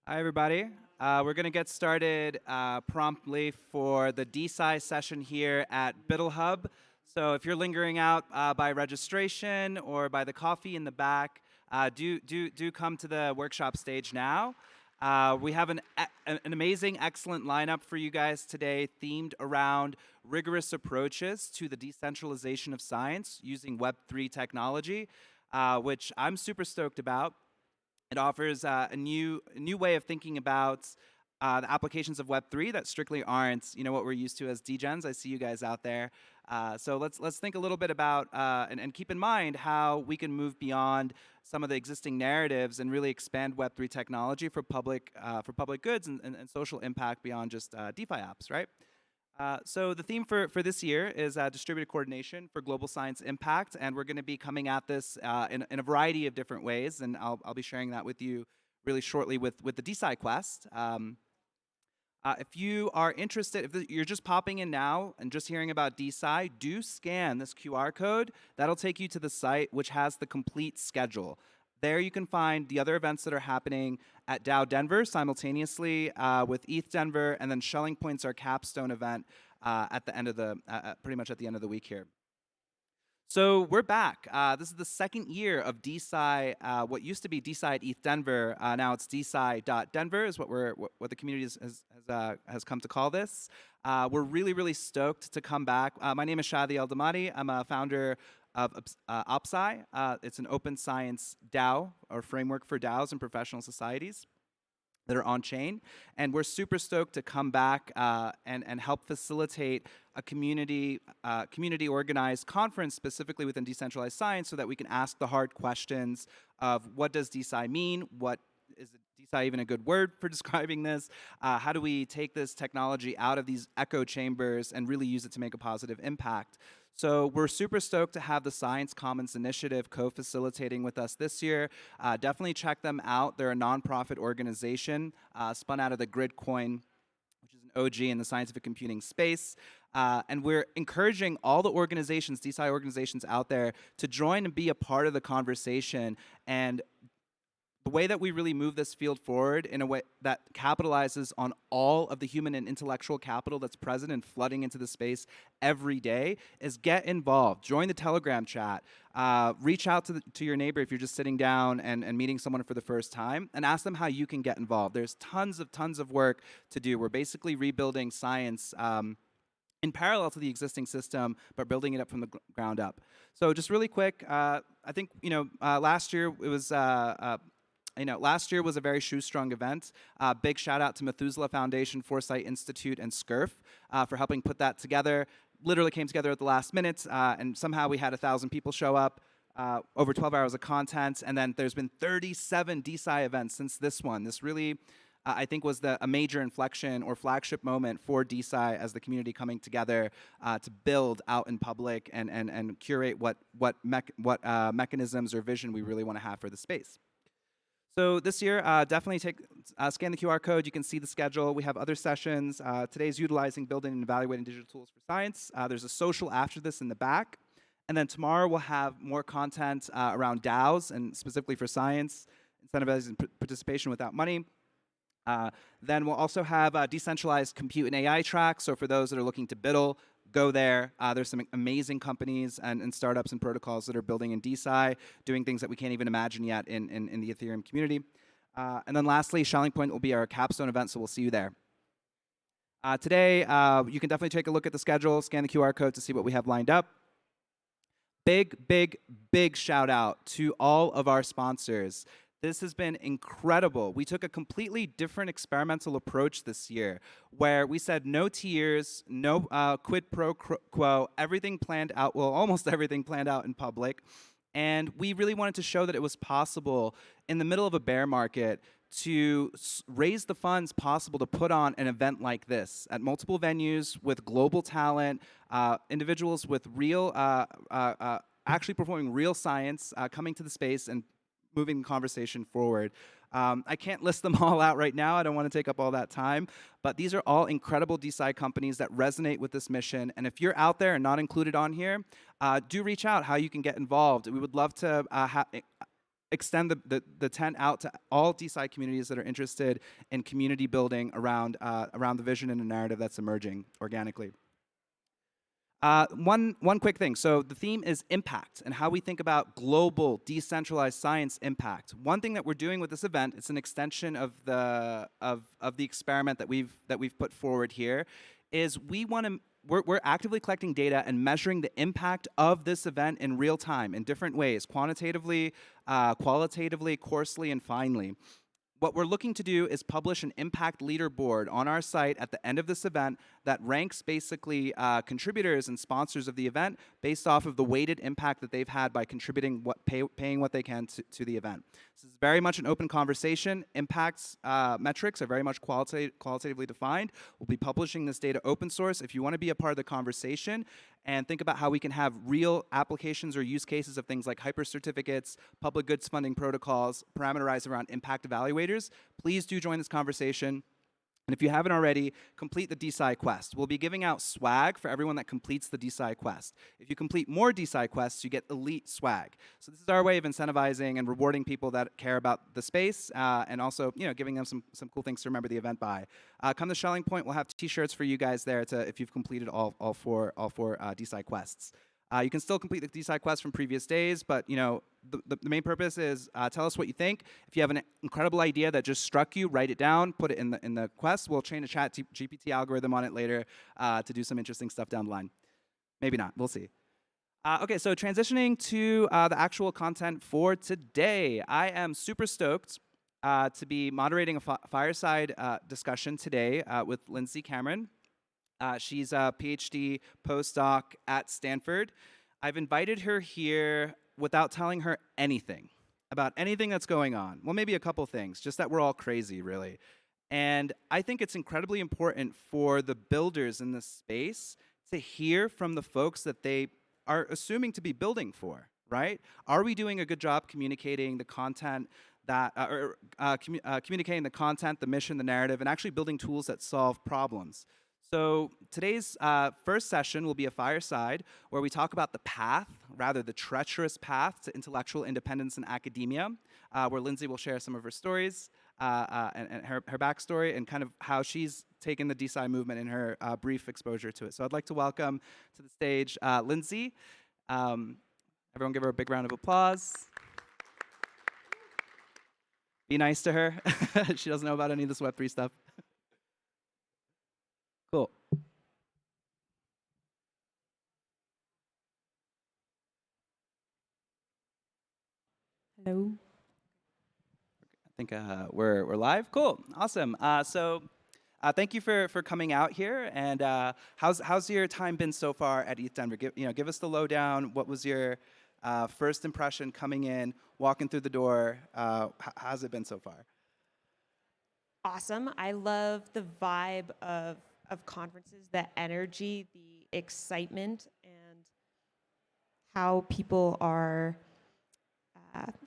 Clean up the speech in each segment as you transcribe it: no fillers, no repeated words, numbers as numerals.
Hi, everybody. We're going to get started promptly for the DSi session here at Biddle Hub. So if you're lingering out by registration or by the coffee in the back, do come to the workshop stage now. We have an amazing, excellent lineup for you guys today, themed around rigorous approaches to the decentralization of science using Web3 technology, which I'm super stoked about. It offers a new way of thinking about the applications of Web3 that strictly aren't, what we're used to as degens. I see you guys out there. So let's think a little bit about and keep in mind how we can move beyond some of the existing narratives and really expand Web3 technology for public goods and social impact beyond just DeFi apps, right? So the theme for this year is distributed coordination for global science impact, and we're going to be coming at this in a variety of different ways, and I'll be sharing that with you really shortly with the DSi Quest. If you are interested, if you're just popping in now and just hearing about DSi, do scan this QR code. That'll take you to the site, which has the complete schedule. There you can find the other events that are happening at DAO Denver simultaneously with ETH Denver, and then Shelling Point's our capstone event at the end of the, pretty much at the end of the week here. So we're back. This is the second year of DSi, what used to be DSi at ETH Denver. Now it's DSci.Denver is what the community has come to call this. We're really stoked to come back. My name is Shadi Eldamadi. I'm a founder of OpSci. It's an open science DAO, or framework for DAOs and professional societies that are on chain, and we're super stoked to come back and help facilitate a community organized conference specifically within decentralized science, so that we can ask the hard questions of what does DSi mean, what is DSi even a good word for describing this? How do we take this technology out of these echo chambers and really use it to make a positive impact? So we're super stoked to have the Science Commons Initiative co-facilitating with us this year. Definitely check them out. They're a nonprofit organization spun out of the Gridcoin, which is an OG in the scientific computing space. And we're encouraging all the organizations, DSi organizations out there, to join and be a part of the conversation. And the way that we really move this field forward in a way that capitalizes on all of the human and intellectual capital that's present and flooding into the space every day is get involved. Join the Telegram chat. Reach out to your neighbor if you're just sitting down and meeting someone for the first time, and ask them how you can get involved. There's tons of work to do. We're basically rebuilding science in parallel to the existing system, but building it up from the ground up. So just really quick, I think last year it was. Last year was a very shoe-strong event. Big shout out to Methuselah Foundation, Foresight Institute, and SCURF for helping put that together. Literally came together at the last minute, and somehow we had 1,000 people show up, over 12 hours of content, and then there's been 37 DSi events since this one. This really, I think, was a major inflection or flagship moment for DSi as the community coming together to build out in public and curate what mechanisms or vision we really want to have for the space. So this year, definitely scan the QR code. You can see the schedule. We have other sessions. Today's utilizing building and evaluating digital tools for science. There's a social after this in the back. And then tomorrow we'll have more content around DAOs and specifically for science, incentivizing participation without money. Then we'll also have decentralized compute and AI tracks. So for those that are looking to biddle, go there. There's some amazing companies and startups and protocols that are building in DSi, doing things that we can't even imagine yet in the Ethereum community. And then lastly, Shelling Point will be our capstone event, so we'll see you there. Today, you can definitely take a look at the schedule, scan the QR code to see what we have lined up. Big shout out to all of our sponsors. This has been incredible. We took a completely different experimental approach this year, where we said no tiers, no quid pro quo, everything planned out, well, almost everything planned out in public. And we really wanted to show that it was possible in the middle of a bear market to raise the funds possible to put on an event like this at multiple venues with global talent, individuals with real, actually performing real science, coming to the space and moving the conversation forward. I can't list them all out right now. I don't want to take up all that time. But these are all incredible DSi companies that resonate with this mission. And if you're out there and not included on here, do reach out how you can get involved. We would love to extend the tent out to all DSi communities that are interested in community building around the vision and the narrative that's emerging organically. One quick thing. So the theme is impact and how we think about global decentralized science impact. One thing that we're doing with this event, it's an extension of the experiment that we've put forward here, is we're actively collecting data and measuring the impact of this event in real time in different ways, quantitatively, qualitatively, coarsely, and finely. What we're looking to do is publish an impact leaderboard on our site at the end of this event that ranks basically contributors and sponsors of the event based off of the weighted impact that they've had by contributing paying what they can to the event. This is very much an open conversation. Impacts metrics are very much qualitatively defined. We'll be publishing this data open source. If you want to be a part of the conversation and think about how we can have real applications or use cases of things like hyper certificates, public goods funding protocols, parameterized around impact evaluators, please do join this conversation. And if you haven't already, complete the DSi quest. We'll be giving out swag for everyone that completes the DSi quest. If you complete more DSi quests, you get elite swag. So this is our way of incentivizing and rewarding people that care about the space, and also giving them some cool things to remember the event by. Come to Shelling Point, we'll have T-shirts for you guys there if you've completed all four DSi quests. You can still complete the DSi quest from previous days, but the main purpose is tell us what you think. If you have an incredible idea that just struck you, write it down, put it in the quest. We'll train a chat GPT algorithm on it later to do some interesting stuff down the line. Maybe not. We'll see. Okay, so transitioning to the actual content for today. I am super stoked to be moderating a fireside discussion today with Lindsay Cameron. She's a PhD postdoc at Stanford. I've invited her here without telling her anything about anything that's going on. Well, maybe a couple things, just that we're all crazy, really. And I think it's incredibly important for the builders in this space to hear from the folks that they are assuming to be building for, right? Are we doing a good job communicating the content that, communicating the content, the mission, the narrative, and actually building tools that solve problems? So today's first session will be a fireside where we talk about the path, rather the treacherous path to intellectual independence in academia, where Lindsay will share some of her stories and her backstory and kind of how she's taken the DSi movement in her brief exposure to it. So I'd like to welcome to the stage Lindsay. Everyone give her a big round of applause. Be nice to her. She doesn't know about any of this Web3 stuff. Cool. Hello. I think we're live. Cool. Awesome. So thank you for coming out here. And how's your time been so far at ETH Denver? Give us the lowdown. What was your first impression coming in, walking through the door? How's it been so far? Awesome. I love the vibe of conferences, the energy, the excitement, and how people are.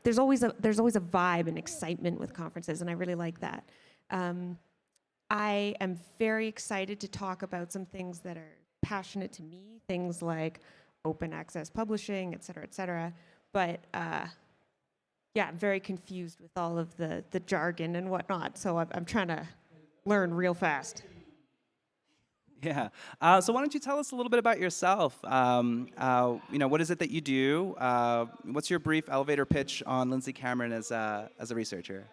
There's always a vibe and excitement with conferences, and I really like that. I am very excited to talk about some things that are passionate to me, things like open access publishing, et cetera, et cetera. But yeah, I'm very confused with all of the jargon and whatnot, so I'm trying to learn real fast. Yeah. So why don't you tell us a little bit about yourself? What is it that you do? What's your brief elevator pitch on Lindsay Cameron as a researcher?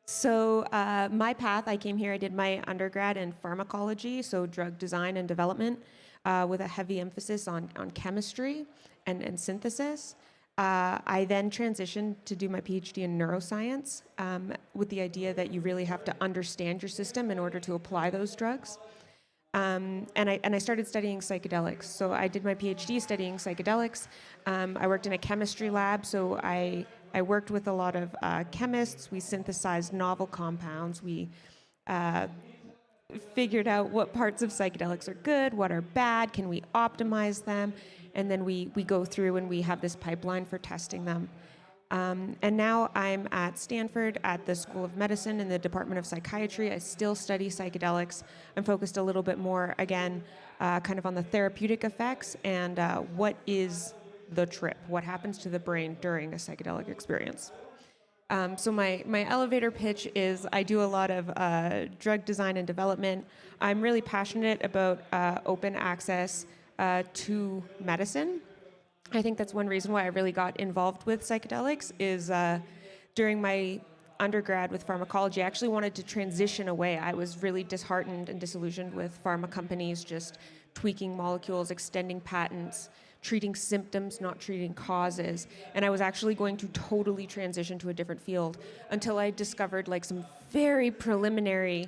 So my path, I came here, I did my undergrad in pharmacology, so drug design and development, with a heavy emphasis on chemistry and synthesis. I then transitioned to do my PhD in neuroscience with the idea that you really have to understand your system in order to apply those drugs. And I started studying psychedelics. So I did my PhD studying psychedelics. I worked in a chemistry lab, so I worked with a lot of chemists. We synthesized novel compounds. We figured out what parts of psychedelics are good, what are bad, can we optimize them, and then we go through and we have this pipeline for testing them. And now I'm at Stanford at the School of Medicine in the Department of Psychiatry. I still study psychedelics. I'm focused a little bit more, again, kind of on the therapeutic effects and what is the trip, what happens to the brain during a psychedelic experience. So my elevator pitch is I do a lot of drug design and development. I'm really passionate about open access to medicine. I think that's one reason why I really got involved with psychedelics is during my undergrad with pharmacology, I actually wanted to transition away. I was really disheartened and disillusioned with pharma companies just tweaking molecules, extending patents, treating symptoms, not treating causes. And I was actually going to totally transition to a different field until I discovered like some very preliminary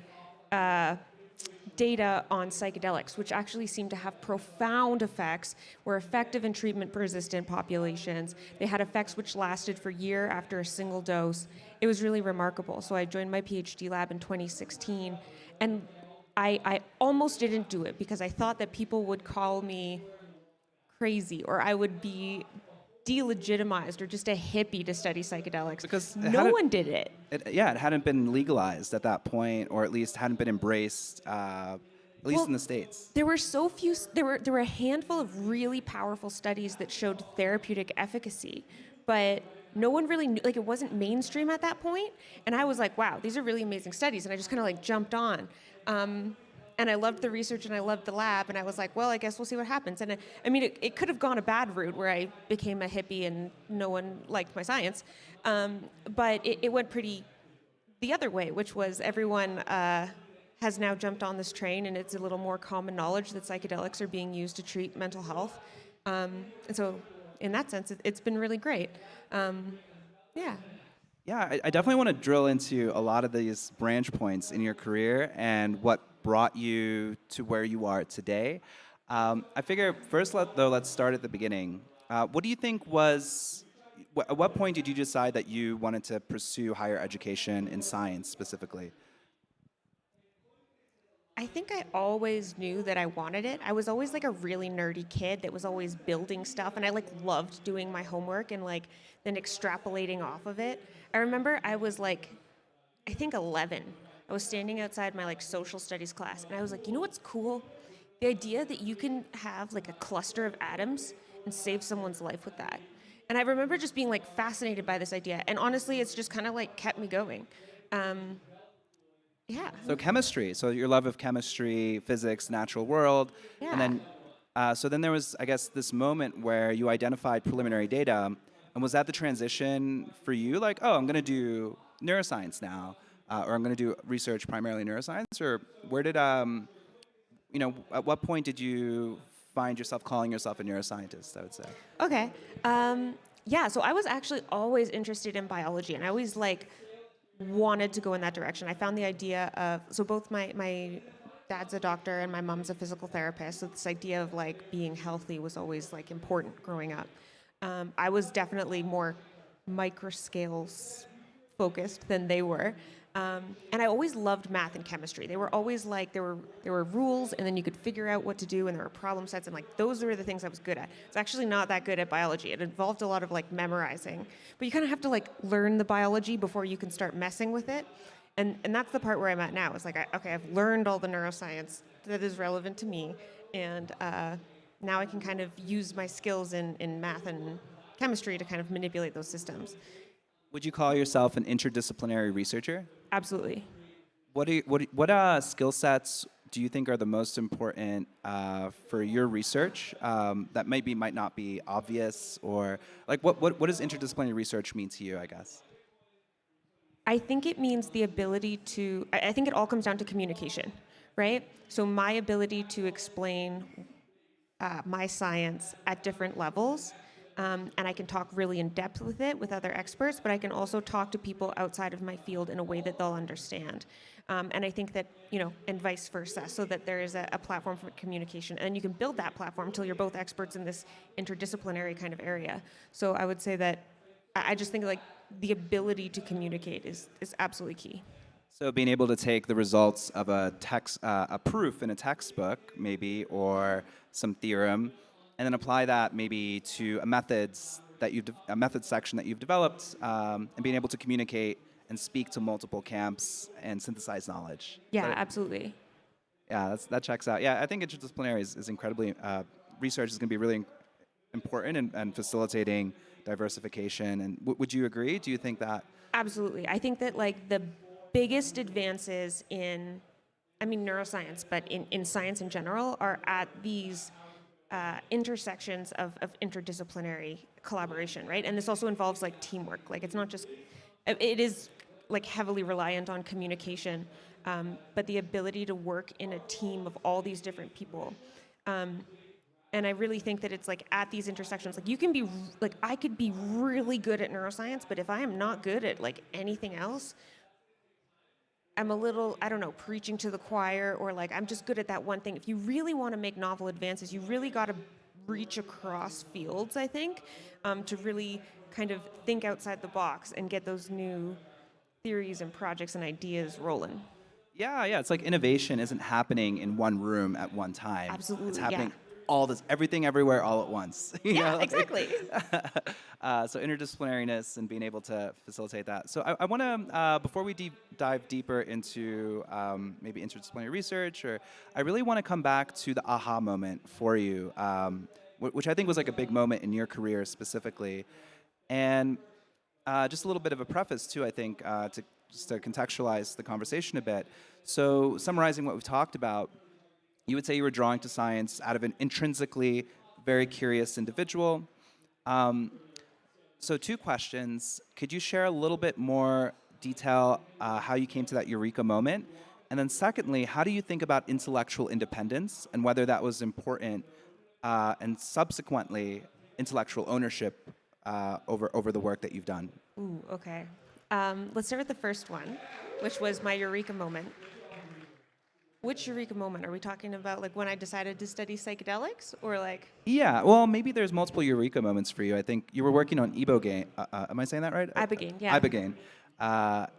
data on psychedelics, which actually seem to have profound effects, were effective in treatment-resistant populations. They had effects which lasted for a year after a single dose. It was really remarkable. So I joined my PhD lab in 2016, and I almost didn't do it because I thought that people would call me crazy or I would be delegitimized or just a hippie to study psychedelics. Because no one did it. It hadn't been legalized at that point, or at least hadn't been embraced, at least in the States. There were so few. There were a handful of really powerful studies that showed therapeutic efficacy, but no one really knew. Like it wasn't mainstream at that point, and I was like, "Wow, these are really amazing studies," and I just kind of like jumped on. And I loved the research and I loved the lab, and I was like, well, I guess we'll see what happens. And I mean, it could have gone a bad route where I became a hippie and no one liked my science, but it went pretty the other way, which was everyone has now jumped on this train, and it's a little more common knowledge that psychedelics are being used to treat mental health. And so, in that sense, it's been really great. Yeah. Yeah, I definitely want to drill into a lot of these branch points in your career and what brought you to where you are today. I figure first, let's start at the beginning. What do you think was, at what point did you decide that you wanted to pursue higher education in science specifically? I think I always knew that I wanted it. I was always like a really nerdy kid that was always building stuff, and I like loved doing my homework and like then extrapolating off of it. I remember I was like, I think 11. I was standing outside my like social studies class, and I was like, you know what's cool? The idea that you can have like a cluster of atoms and save someone's life with that. And I remember just being like fascinated by this idea, and honestly, it's just kind of like kept me going. Yeah. So chemistry, so your love of chemistry, physics, natural world, Yeah. and then, so then there was, I guess, this moment where you identified preliminary data, and was that the transition for you? Like, oh, I'm going to do neuroscience now, or I'm going to do research primarily in neuroscience, or where did, at what point did you find yourself calling yourself a neuroscientist, I would say? Okay. Yeah, so I was actually always interested in biology, and I always like wanted to go in that direction. I found the idea of, so both my dad's a doctor and my mom's a physical therapist, so this idea of like being healthy was always like important growing up. I was definitely more microscales focused than they were. And I always loved math and chemistry. They were always like, there were rules, and then you could figure out what to do, and there were problem sets, and like those were the things I was good at. It's actually not that good at biology. It involved a lot of like memorizing, but you kind of have to like learn the biology before you can start messing with it. And that's the part where I'm at now. It's like, okay, I've learned all the neuroscience that is relevant to me, and now I can kind of use my skills in math and chemistry to kind of manipulate those systems. Would you call yourself an interdisciplinary researcher? Absolutely. What skill sets do you think are the most important for your research that might not be obvious, or like what does interdisciplinary research mean to you, I guess? I think it means the ability to, I think it all comes down to communication, right? So my ability to explain my science at different levels, and I can talk really in depth with it with other experts, but I can also talk to people outside of my field in a way that they'll understand. And I think that, and vice versa, so that there is a platform for communication. And you can build that platform until you're both experts in this interdisciplinary kind of area. So I would say that I just think like the ability to communicate is absolutely key. So being able to take the results of a text, a proof in a textbook, maybe, or some theorem, and then apply that maybe to methods a method section that you've developed, and being able to communicate and speak to multiple camps and synthesize knowledge. Yeah, absolutely. Yeah, that checks out. Yeah, I think interdisciplinary is incredibly, research is going to be really important and facilitating diversification. And would you agree? Do you think that? Absolutely. I think that like the biggest advances in, I mean, neuroscience, but in science in general, are at these intersections of interdisciplinary collaboration, right? And this also involves like teamwork. Like it's not just, it is like heavily reliant on communication, but the ability to work in a team of all these different people. And I really think that it's like at these intersections, like you can be, like I could be really good at neuroscience, but if I am not good at like anything else, I'm a little, I don't know, preaching to the choir, or like I'm just good at that one thing. If you really want to make novel advances, you really got to reach across fields, I think, to really kind of think outside the box and get those new theories and projects and ideas rolling. Yeah, yeah. It's like innovation isn't happening in one room at one time. Absolutely, It's yeah. happening everything everywhere all at once. You Yeah, know, like- exactly. So interdisciplinariness and being able to facilitate that. So I want to, before we dive deeper into maybe interdisciplinary research, or I really want to come back to the aha moment for you, which I think was like a big moment in your career specifically. And just a little bit of a preface too, I think, just to contextualize the conversation a bit. So summarizing what we've talked about, you would say you were drawing to science out of an intrinsically very curious individual. So two questions. Could you share a little bit more detail how you came to that eureka moment? And then secondly, how do you think about intellectual independence and whether that was important, and subsequently intellectual ownership over the work that you've done? Ooh, okay. Let's start with the first one, which was my eureka moment. Which eureka moment? Are we talking about like when I decided to study psychedelics, or like? Yeah, well, maybe there's multiple eureka moments for you. I think you were working on ibogaine. Am I saying that right? Ibogaine, yeah. Ibogaine.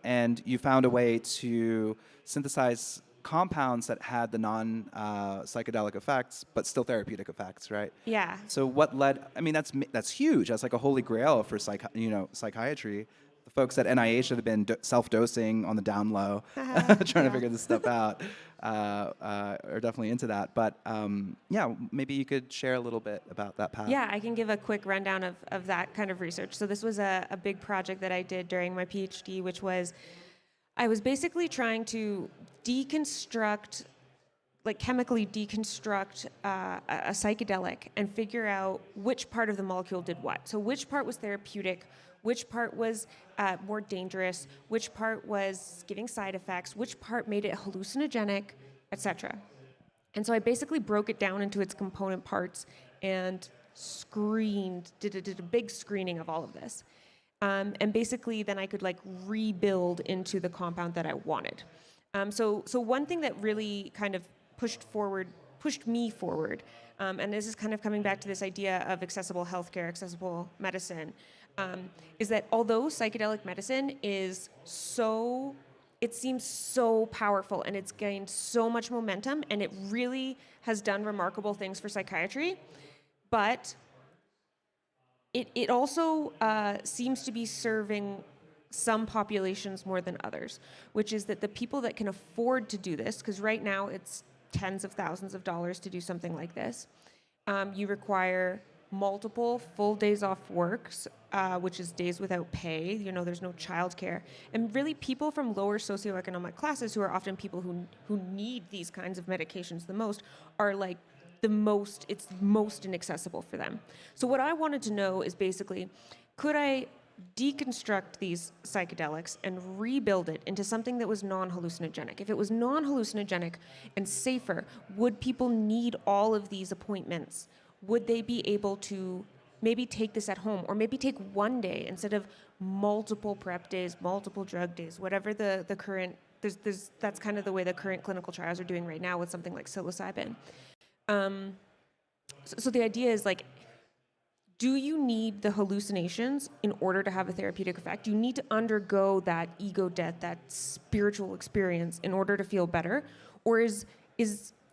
And you found a way to synthesize compounds that had the non-psychedelic effects, but still therapeutic effects, right? Yeah. So what led? I mean, that's huge. That's like a holy grail for psychiatry. The folks at NIH that have been self-dosing on the down low, trying to figure this stuff out, are definitely into that. But yeah, maybe you could share a little bit about that path. Yeah, I can give a quick rundown of that kind of research. So this was a big project that I did during my PhD, which was I was basically trying to deconstruct, like chemically deconstruct a psychedelic and figure out which part of the molecule did what. So which part was therapeutic, which part was more dangerous, which part was giving side effects, which part made it hallucinogenic, etc. And so I basically broke it down into its component parts and did a big screening of all of this. And basically then I could like rebuild into the compound that I wanted. So one thing that really kind of pushed me forward, and this is kind of coming back to this idea of accessible healthcare, accessible medicine, is that although psychedelic medicine is it seems so powerful and it's gained so much momentum and it really has done remarkable things for psychiatry, but it also seems to be serving some populations more than others, which is that the people that can afford to do this, because right now it's tens of thousands of dollars to do something like this, you require multiple full days off work, which is days without pay. There's no childcare. And really people from lower socioeconomic classes, who are often people who need these kinds of medications the most, are like it's most inaccessible for them. So what I wanted to know is basically, could I deconstruct these psychedelics and rebuild it into something that was non-hallucinogenic? If it was non-hallucinogenic and safer, would people need all of these appointments? Would they be able to maybe take this at home, or maybe take one day instead of multiple prep days, multiple drug days, whatever the current, that's kind of the way the current clinical trials are doing right now with something like psilocybin. So the idea is like, do you need the hallucinations in order to have a therapeutic effect? Do you need to undergo that ego death, that spiritual experience in order to feel better? Or is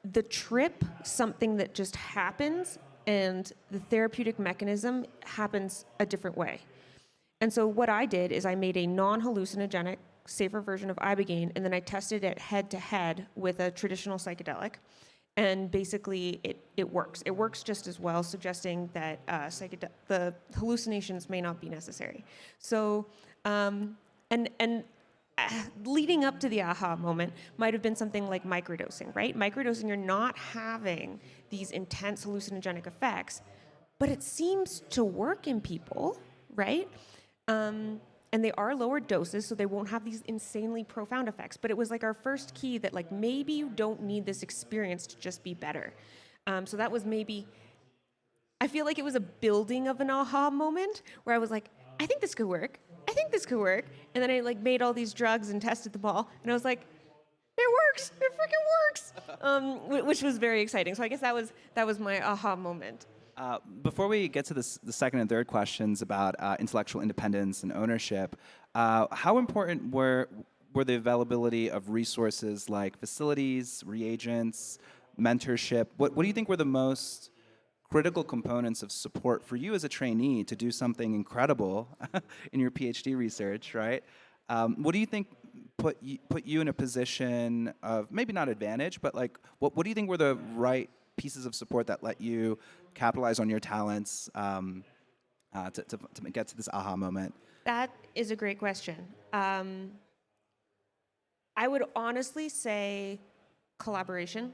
the trip something that just happens and the therapeutic mechanism happens a different way. And so what I did is I made a non-hallucinogenic, safer version of Ibogaine, and then I tested it head-to-head with a traditional psychedelic. And basically, it works. It works just as well, suggesting that the hallucinations may not be necessary. So, leading up to the aha moment might have been something like microdosing, right? Microdosing, you're not having these intense hallucinogenic effects, but it seems to work in people, right? And they are lower doses, so they won't have these insanely profound effects. But it was like our first key that like maybe you don't need this experience to just be better. So that was maybe, I feel like it was a building of an aha moment where I was like, I think this could work. I think this could work. And then I like made all these drugs and tested them all, and I was like, it works. It freaking works. Which was very exciting. So I guess that was my aha moment. Before we get to the second and third questions about intellectual independence and ownership, how important were the availability of resources like facilities, reagents, mentorship? What do you think were the most critical components of support for you as a trainee to do something incredible in your PhD research, right? What do you think put you in a position of maybe not advantage, but like what do you think were the right pieces of support that let you capitalize on your talents to get to this aha moment? That is a great question. I would honestly say collaboration.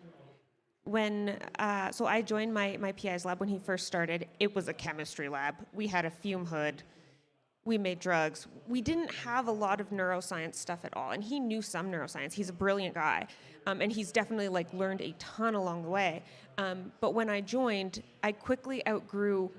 So I joined my PI's lab when he first started. It was a chemistry lab. We had a fume hood. We made drugs. We didn't have a lot of neuroscience stuff at all, and he knew some neuroscience. He's a brilliant guy, and he's definitely like learned a ton along the way. But when I joined, I quickly outgrew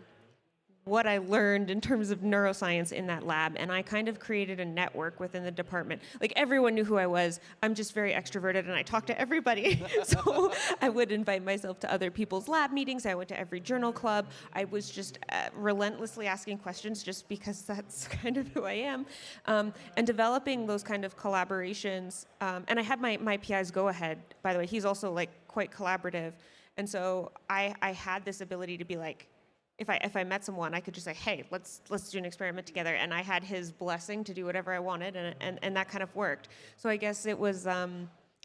what I learned in terms of neuroscience in that lab, and I kind of created a network within the department. Like everyone knew who I was. I'm just very extroverted, and I talk to everybody. So I would invite myself to other people's lab meetings. I went to every journal club. I was just relentlessly asking questions, just because that's kind of who I am, and developing those kind of collaborations. And I had my PI's go-ahead. By the way, he's also like quite collaborative, and so I had this ability to be like, if I met someone, I could just say, hey, let's do an experiment together. And I had his blessing to do whatever I wanted, and that kind of worked. So I guess it was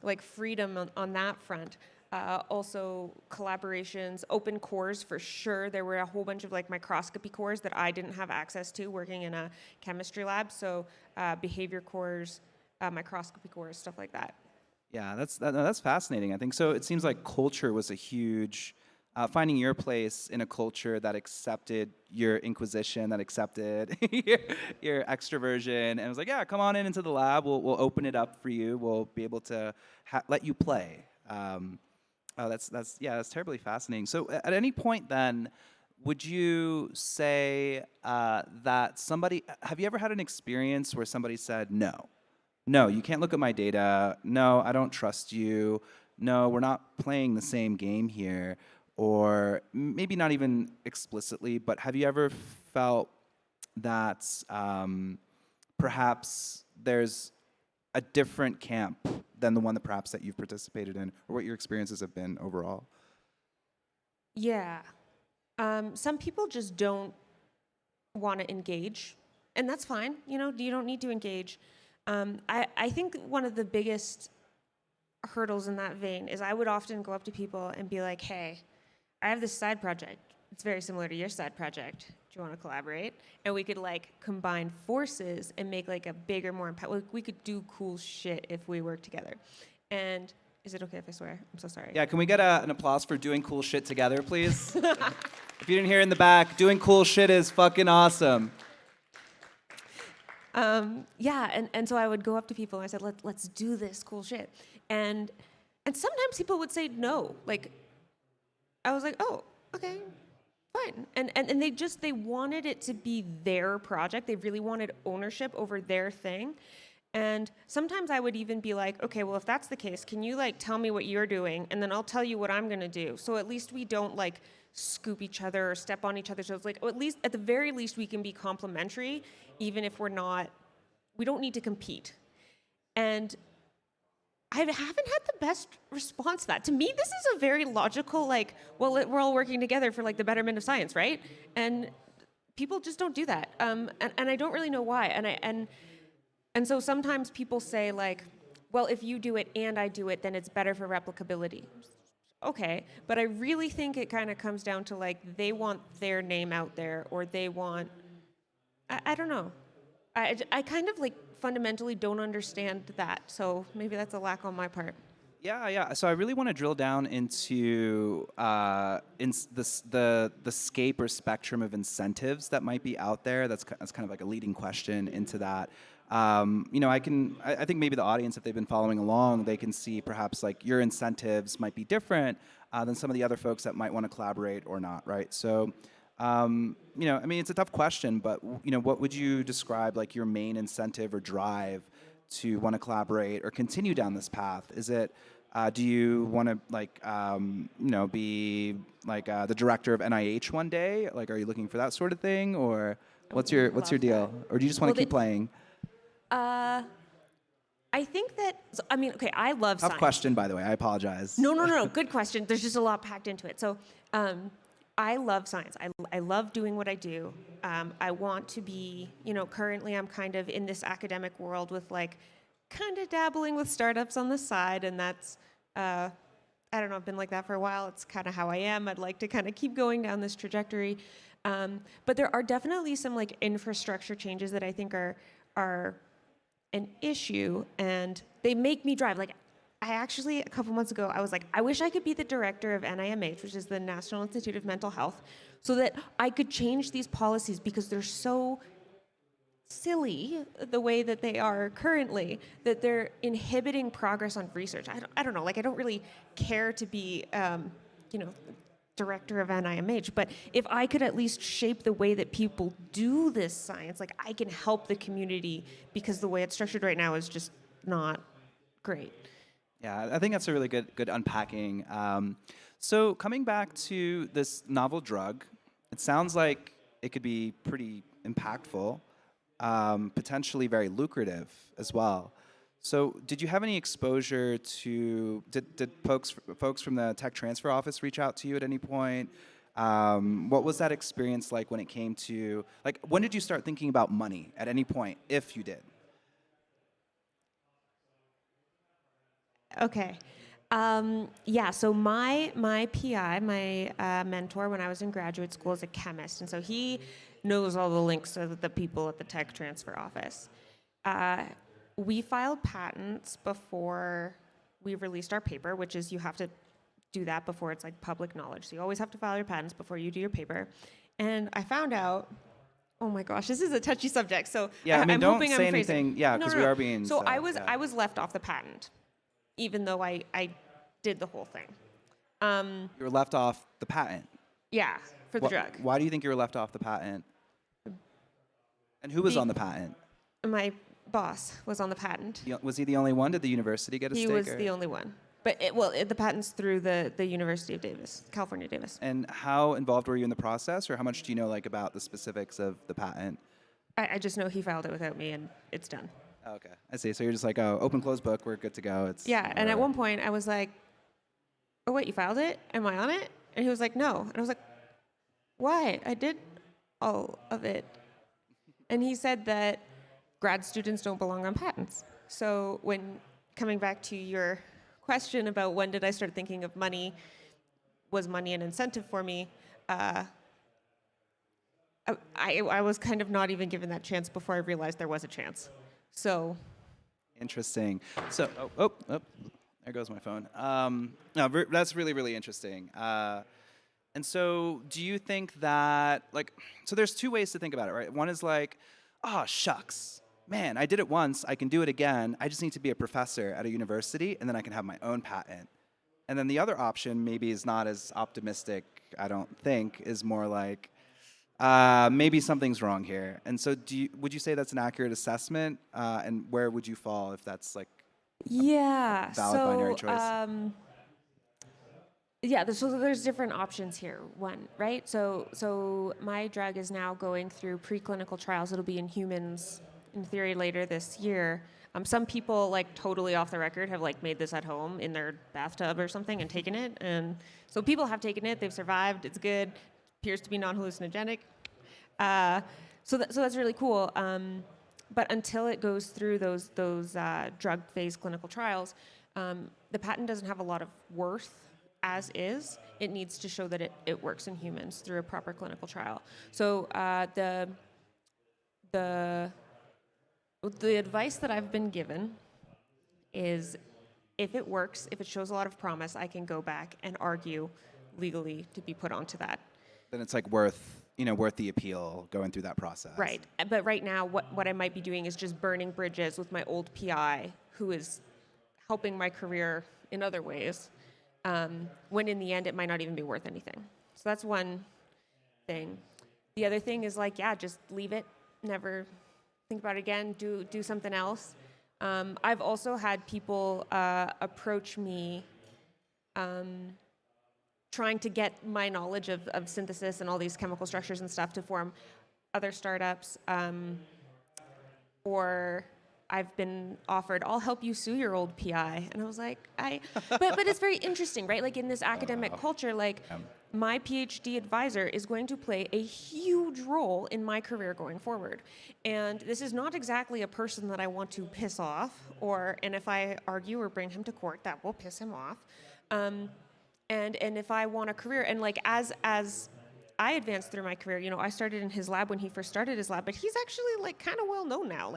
like freedom on that front. Also collaborations, open cores for sure. There were a whole bunch of like microscopy cores that I didn't have access to working in a chemistry lab. So behavior cores, microscopy cores, stuff like that. Yeah, that's fascinating. I think so. It seems like culture was a huge finding your place in a culture that accepted your inquisition, that accepted your extroversion, and was like, yeah, come on into the lab. We'll open it up for you. We'll be able to let you play. That's terribly fascinating. So, at any point then, would you say that somebody? Have you ever had an experience where somebody said, no, you can't look at my data. No, I don't trust you. No, we're not playing the same game here. Or maybe not even explicitly, but have you ever felt that perhaps there's a different camp than the one that perhaps that you've participated in, or what your experiences have been overall? Yeah. Some people just don't want to engage, and that's fine. You know, you don't need to engage. I think one of the biggest hurdles in that vein is I would often go up to people and be like, hey, I have this side project. It's very similar to your side project. Do you want to collaborate? And we could like combine forces and make like a bigger, more impact. Like, we could do cool shit if we work together. And is it okay if I swear? I'm so sorry. Yeah, can we get an applause for doing cool shit together, please? If you didn't hear in the back, doing cool shit is fucking awesome. Yeah, and so I would go up to people and I said, let's do this cool shit. And sometimes people would say no. Like, I was like, oh, okay, fine. And they wanted it to be their project. They really wanted ownership over their thing. And sometimes I would even be like, okay, well, if that's the case, can you like tell me what you're doing, and then I'll tell you what I'm gonna do. So at least we don't like scoop each other or step on each other's toes. Like, at least, at the very least, we can be complementary, even if we don't need to compete. And I haven't had the best response to that. To me, this is a very logical, like, well, we're all working together for like the betterment of science, right? And people just don't do that. And I don't really know why. And so sometimes people say like, well, if you do it and I do it, then it's better for replicability. Okay, but I really think it kind of comes down to like they want their name out there, or they want, I don't know. I kind of like fundamentally don't understand that. So maybe that's a lack on my part. Yeah, yeah. So I really want to drill down into the scape or spectrum of incentives that might be out there. That's kind of like a leading question into that. I think maybe the audience, if they've been following along, they can see perhaps like your incentives might be different than some of the other folks that might want to collaborate or not, right? So, I mean, it's a tough question, but what would you describe like your main incentive or drive to want to collaborate or continue down this path? Is it do you want to like be like the director of NIH one day? Like, are you looking for that sort of thing, or what's your deal? Or do you just want to keep playing? I think that, I mean, okay, I love Tough science. question, by the way. I apologize. No. Good question. There's just a lot packed into it. So I love science. I love doing what I do. I want to be, currently I'm kind of in this academic world with like kind of dabbling with startups on the side. And that's, I don't know, I've been like that for a while. It's kind of how I am. I'd like to kind of keep going down this trajectory. But there are definitely some like infrastructure changes that I think are an issue, and they make me drive. Like, I actually, a couple months ago, I was like, I wish I could be the director of NIMH, which is the National Institute of Mental Health, so that I could change these policies, because they're so silly the way that they are currently, that they're inhibiting progress on research. I don't know, like, I don't really care to be, director of NIMH, but if I could at least shape the way that people do this science, like I can help the community, because the way it's structured right now is just not great. Yeah, I think that's a really good unpacking. So coming back to this novel drug, it sounds like it could be pretty impactful, potentially very lucrative as well. So did you have any exposure to, did folks from the tech transfer office reach out to you at any point? What was that experience like when it came to, like, when did you start thinking about money at any point, if you did? Okay. So my PI, my mentor when I was in graduate school, is a chemist, and so he knows all the links to the people at the tech transfer office. We filed patents before we released our paper, which is you have to do that before it's like public knowledge. So you always have to file your patents before you do your paper. And I found out, oh my gosh, this is a touchy subject. So yeah, I mean, I'm don't hoping say I'm phrasing. anything. Yeah, because we are being. So I was left off the patent, even though I did the whole thing. You were left off the patent. Yeah, for the drug. Why do you think you were left off the patent? And who was on the patent? My boss was on the patent. Was he the only one? Did the university get a stake? He was the only one. But the patent's through the University of Davis, California Davis. And how involved were you in the process, or how much do you know like about the specifics of the patent? I just know he filed it without me, and it's done. Okay, I see. So you're just like, oh, open close book, we're good to go. It's yeah. And at one point I was like, oh wait, you filed it? Am I on it? And he was like, no. And I was like, why? I did all of it. And he said that grad students don't belong on patents. So when coming back to your question about when did I start thinking of money, was money an incentive for me? I was kind of not even given that chance before I realized there was a chance. So. Interesting. So, there goes my phone. That's really, really interesting. And so do you think that, like, so there's two ways to think about it, right? One is like, oh, shucks. Man, I did it once, I can do it again. I just need to be a professor at a university, and then I can have my own patent. And then the other option maybe is not as optimistic, I don't think, is more like, maybe something's wrong here. And so would you say that's an accurate assessment? And where would you fall if that's like valid binary choice? So there's different options here. One, right? So my drug is now going through preclinical trials. It'll be in humans, in theory, later this year. Some people, like totally off the record, have like made this at home in their bathtub or something and taken it. And so people have taken it. They've survived. It's good. Appears to be non-hallucinogenic. So that's really cool. But until it goes through those drug phase clinical trials, the patent doesn't have a lot of worth as is. It needs to show that it works in humans through a proper clinical trial. So the advice that I've been given is, if it works, if it shows a lot of promise, I can go back and argue legally to be put onto that. Then it's like worth the appeal going through that process. Right. But right now, what I might be doing is just burning bridges with my old PI, who is helping my career in other ways, when in the end it might not even be worth anything. So that's one thing. The other thing is just leave it, never think about it again, do something else. I've also had people approach me trying to get my knowledge of synthesis and all these chemical structures and stuff to form other startups, or I've been offered, I'll help you sue your old PI. And I was like, but it's very interesting, right? Like in this academic culture, my PhD advisor is going to play a huge role in my career going forward. And this is not exactly a person that I want to piss off, and if I argue or bring him to court, that will piss him off. And if I want a career, and as I advanced through my career, I started in his lab when he first started his lab, but he's actually kind of well known now.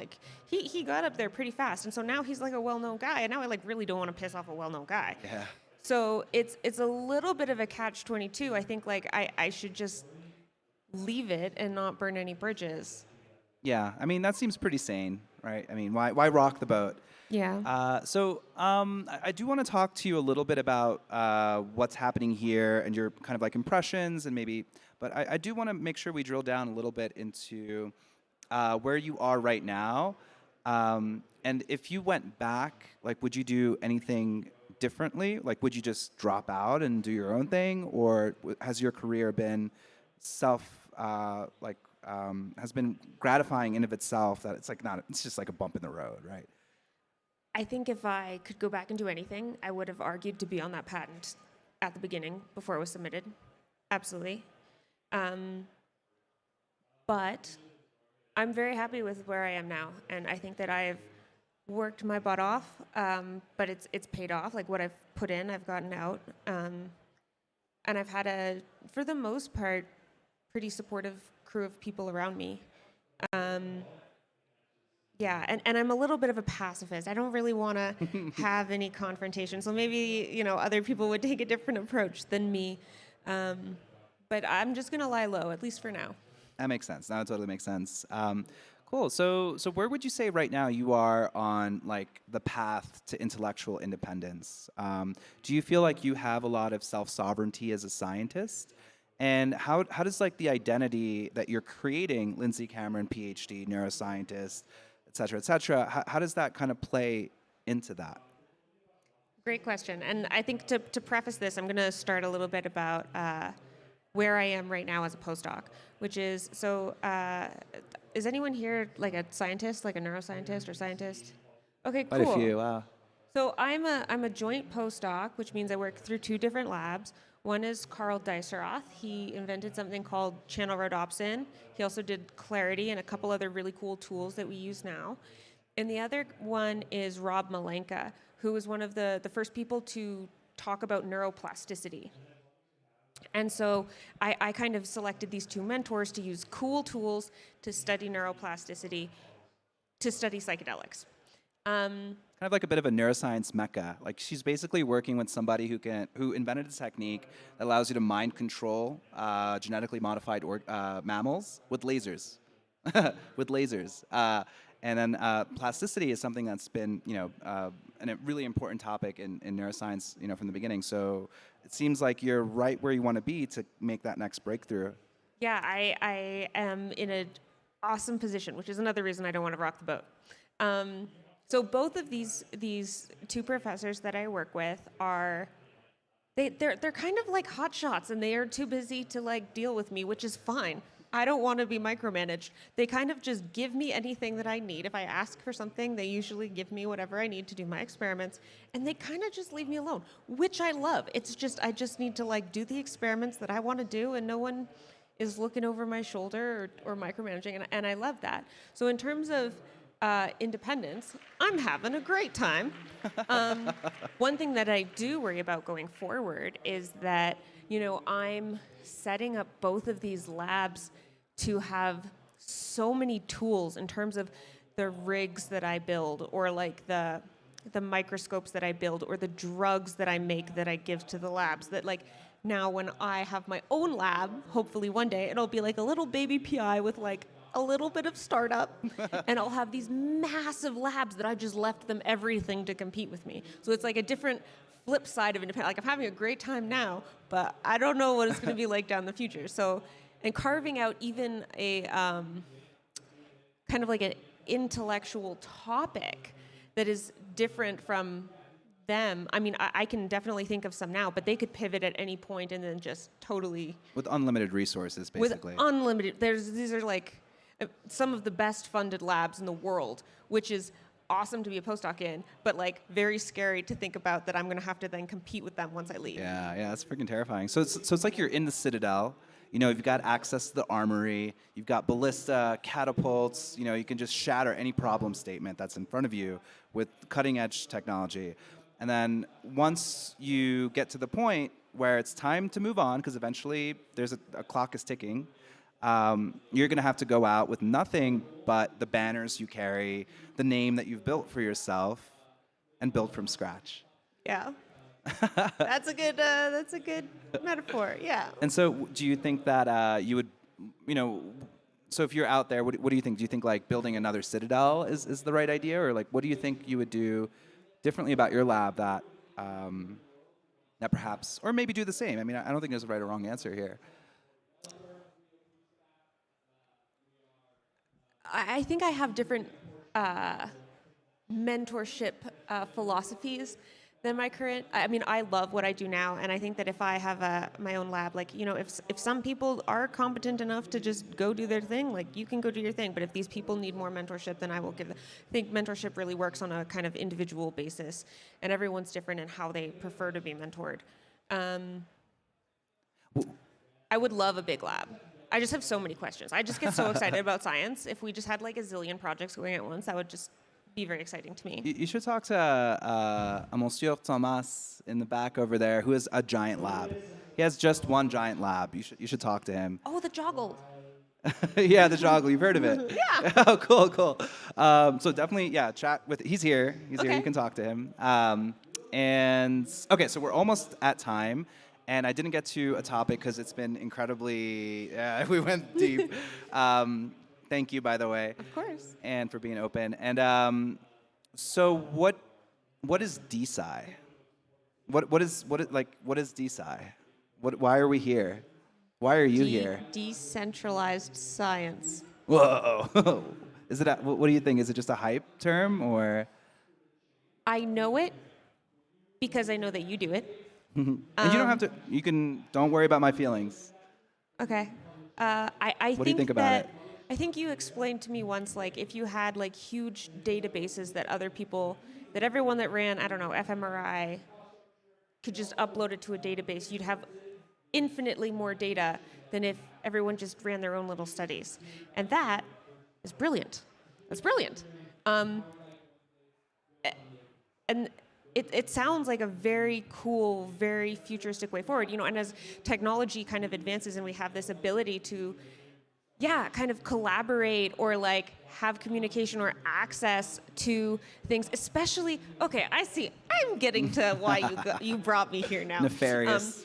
He got up there pretty fast, and so now he's a well-known guy, and now I really don't want to piss off a well-known guy. Yeah. So it's a little bit of a catch-22. I think I should just leave it and not burn any bridges. Yeah, I mean that seems pretty sane, right? I mean, why rock the boat? Yeah. So I do want to talk to you a little bit about what's happening here and your kind of impressions and but I do want to make sure we drill down a little bit into where you are right now. And if you went back, would you do anything differently? Would you just drop out and do your own thing? Or has your career been has been gratifying in of itself that it's just like a bump in the road, right? I think if I could go back and do anything, I would have argued to be on that patent at the beginning before it was submitted. Absolutely. But I'm very happy with where I am now, and I think that I've worked my butt off, but it's paid off. What I've put in, I've gotten out, and I've had for the most part, pretty supportive crew of people around me. Yeah, and I'm a little bit of a pacifist. I don't really want to have any confrontation. So maybe, other people would take a different approach than me. But I'm just going to lie low, at least for now. That makes sense. That totally makes sense. Cool. So where would you say right now you are on the path to intellectual independence? Do you feel like you have a lot of self-sovereignty as a scientist? And how does the identity that you're creating, Lindsay Cameron, PhD, neuroscientist, et cetera, how does that kind of play into that? Great question. And I think to preface this, I'm going to start a little bit about where I am right now as a postdoc, which is, is anyone here a scientist, a neuroscientist or scientist? Okay, cool. Quite a few, wow. So I'm a joint postdoc, which means I work through two different labs. One is Carl Diceroth. He invented something called channel rhodopsin. He also did Clarity and a couple other really cool tools that we use now. And the other one is Rob Malenka, who was one of the first people to talk about neuroplasticity. And so I kind of selected these two mentors to use cool tools to study neuroplasticity, to study psychedelics. Kind of like a bit of a neuroscience mecca. She's basically working with somebody who invented a technique that allows you to mind control genetically modified mammals with lasers, with lasers. And then plasticity is something that's been, a really important topic in neuroscience, from the beginning. So it seems like you're right where you want to be to make that next breakthrough. Yeah, I am in an awesome position, which is another reason I don't want to rock the boat. So both of these two professors that I work with they're kind of like hot shots, and they are too busy to deal with me, which is fine. I don't want to be micromanaged. They kind of just give me anything that I need. If I ask for something, they usually give me whatever I need to do my experiments, and they kind of just leave me alone, which I love. It's just, I just need to like do the experiments that I want to do, and no one is looking over my shoulder or micromanaging, and I love that. So in terms of independence, I'm having a great time. One thing that I do worry about going forward is that, I'm setting up both of these labs to have so many tools in terms of the rigs that I build, or like the microscopes that I build, or the drugs that I make that I give to the labs, that like now when I have my own lab, hopefully one day, it'll be like a little baby PI with like a little bit of startup, and I'll have these massive labs that I just left them everything to compete with me. So it's like a different flip side of independent. Like I'm having a great time now, but I don't know what it's going to be like down the future. So, and carving out even a kind of like an intellectual topic that is different from them. I mean, I can definitely think of some now, but they could pivot at any point and then just totally with unlimited resources, basically. With unlimited, these are like some of the best funded labs in the world, which is awesome to be a postdoc in, but like very scary to think about that I'm going to have to then compete with them once I leave. Yeah, that's freaking terrifying. So it's like you're in the Citadel. You've got access to the armory. You've got ballista, catapults. You can just shatter any problem statement that's in front of you with cutting edge technology. And then once you get to the point where it's time to move on, because eventually there's a clock is ticking, you're going to have to go out with nothing but the banners you carry, the name that you've built for yourself, and build from scratch. Yeah. That's a good metaphor. Yeah. And so do you think that you would, so if you're out there, what do you think? Do you think like building another Citadel is the right idea? Or like what do you think you would do differently about your lab that perhaps, or maybe do the same? I mean, I don't think there's a right or wrong answer here. I think I have different mentorship philosophies than my current. I mean, I love what I do now, and I think that if I have my own lab, like, if some people are competent enough to just go do their thing, like, you can go do your thing. But if these people need more mentorship, then I will give them. I think mentorship really works on a kind of individual basis, and everyone's different in how they prefer to be mentored. I would love a big lab. I just have so many questions. I just get so excited about science. If we just had like a zillion projects going at once, that would just be very exciting to me. You should talk to Monsieur Thomas in the back over there, who has a giant lab. He has just one giant lab. You should talk to him. Oh, the joggle. Yeah, the joggle. You've heard of it. Yeah. Oh, cool. So definitely, chat with. He's here. He's here. You can talk to him. And okay, so we're almost at time. And I didn't get to a topic because it's been incredibly, we went deep. Thank you, by the way. Of course. And for being open. And so what is DSi? What is DSi? Why are we here? Why are you here? Decentralized science. Whoa. Is it? What do you think? Is it just a hype term, or? I know it because I know that you do it. And you don't have to. You can. Don't worry about my feelings. Okay. What do you think about it? I think you explained to me once, like, if you had like huge databases that that everyone that ran, I don't know, fMRI could just upload it to a database, you'd have infinitely more data than if everyone just ran their own little studies. And that is brilliant. That's brilliant. And it sounds like a very cool, very futuristic way forward, and as technology kind of advances and we have this ability to, kind of collaborate or like have communication or access to things, especially, okay, I see, I'm getting to why you brought me here now. Nefarious.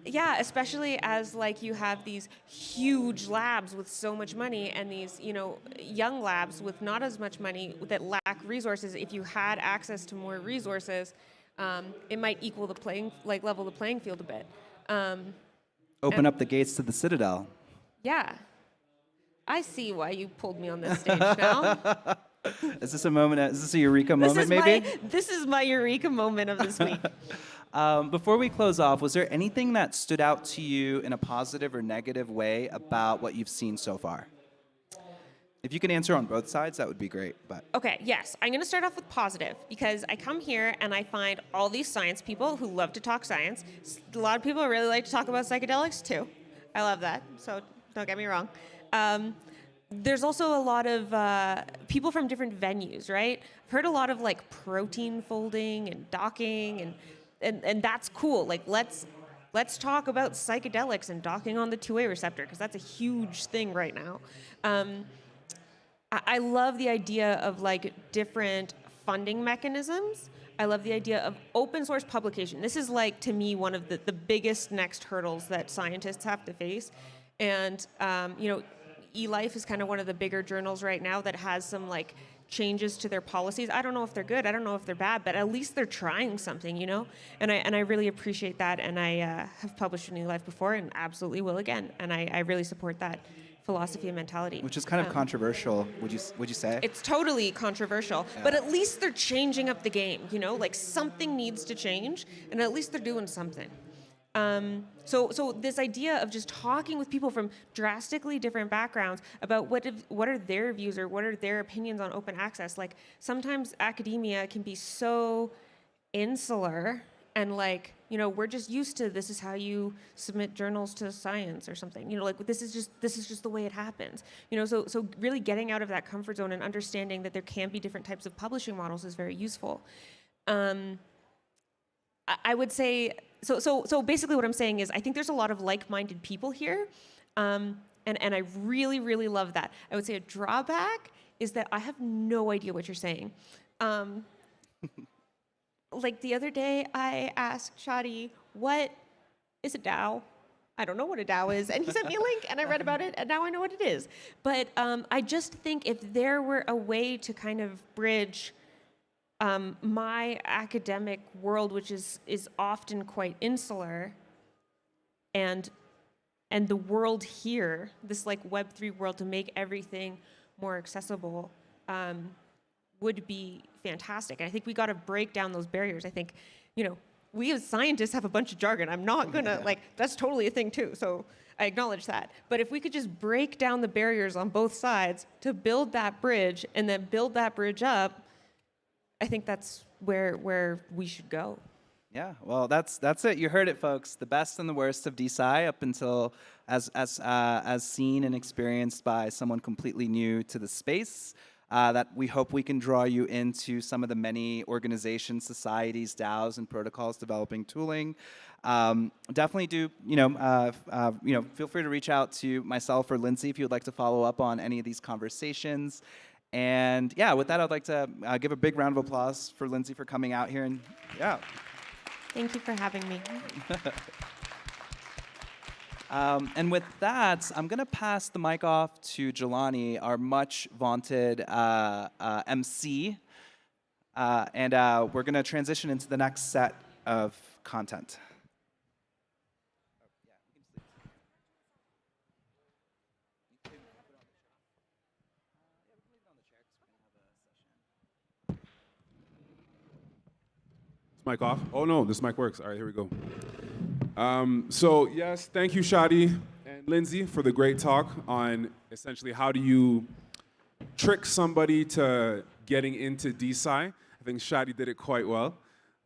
Especially as like you have these huge labs with so much money and these, young labs with not as much money that lack resources. If you had access to more resources, it might level the playing field a bit. Open up the gates to the Citadel. Yeah. I see why you pulled me on this stage now. Is this a moment? Is this a eureka moment, maybe? This is my eureka moment of this week. Before we close off, was there anything that stood out to you in a positive or negative way about what you've seen so far? If you can answer on both sides, that would be great. But Okay, yes. I'm going to start off with positive because I come here and I find all these science people who love to talk science. A lot of people really like to talk about psychedelics too. I love that, so don't get me wrong. There's also a lot of people from different venues, right? I've heard a lot of like protein folding and docking, and that's cool. Like let's talk about psychedelics and docking on the 2A receptor because that's a huge thing right now. I love the idea of like different funding mechanisms. I love the idea of open source publication. This is like, to me, one of the biggest next hurdles that scientists have to face. And, eLife is kind of one of the bigger journals right now that has some like changes to their policies. I don't know if they're good, I don't know if they're bad, but at least they're trying something, you know? And I really appreciate that. And I have published in eLife before and absolutely will again. And I really support that philosophy and mentality. which is kind of controversial, would you say? It's totally controversial, but at least they're changing up the game, you know? Like something needs to change, and at least they're doing something. So this idea of just talking with people from drastically different backgrounds about what are their views or what are their opinions on open access. Like sometimes academia can be so insular and like, you know, we're just used to this is how you submit journals to science or something. You know, like this is just the way it happens. You know, so really getting out of that comfort zone and understanding that there can be different types of publishing models is very useful. I would say so basically what I'm saying is I think there's a lot of like-minded people here. And I really, really love that. I would say a drawback is that I have no idea what you're saying. Like the other day, I asked Shadi, what is a DAO? I don't know what a DAO is. And he sent me a link, and I read about it, and now I know what it is. But I just think if there were a way to kind of bridge my academic world, which is often quite insular, and the world here, this like Web3 world, to make everything more accessible, would be fantastic. And I think we got to break down those barriers. I think, you know, we as scientists have a bunch of jargon. I'm not gonna like that's totally a thing too. So I acknowledge that. But if we could just break down the barriers on both sides to build that bridge and then build that bridge up, I think that's where we should go. Yeah, well, that's it. You heard it, folks. The best and the worst of DSi up until as seen and experienced by someone completely new to the space. That we hope we can draw you into some of the many organizations, societies, DAOs, and protocols developing tooling. Definitely do, feel free to reach out to myself or Lindsay if you would like to follow up on any of these conversations. And yeah, with that, I'd like to give a big round of applause for Lindsay for coming out here. And yeah. Thank you for having me. And with that, I'm going to pass the mic off to Jelani, our much vaunted MC. And we're going to transition into the next set of content. Mic off? Oh no, this mic works. All right, here we go. So yes, thank you, Shadi and Lindsay, for the great talk on essentially how do you trick somebody to getting into DSi. I think Shadi did it quite well.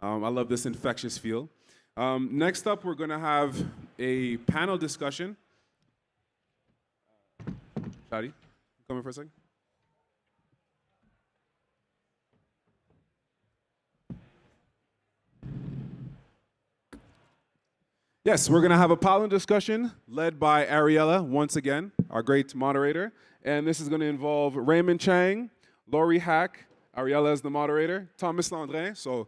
I love this infectious feel. Next up, we're going to have a panel discussion. Shadi, come in for a second. Yes, we're going to have a panel discussion led by Ariella, once again, our great moderator. And this is going to involve Raymond Chang, Laurie Hack, Ariella is the moderator, Thomas Landrin, so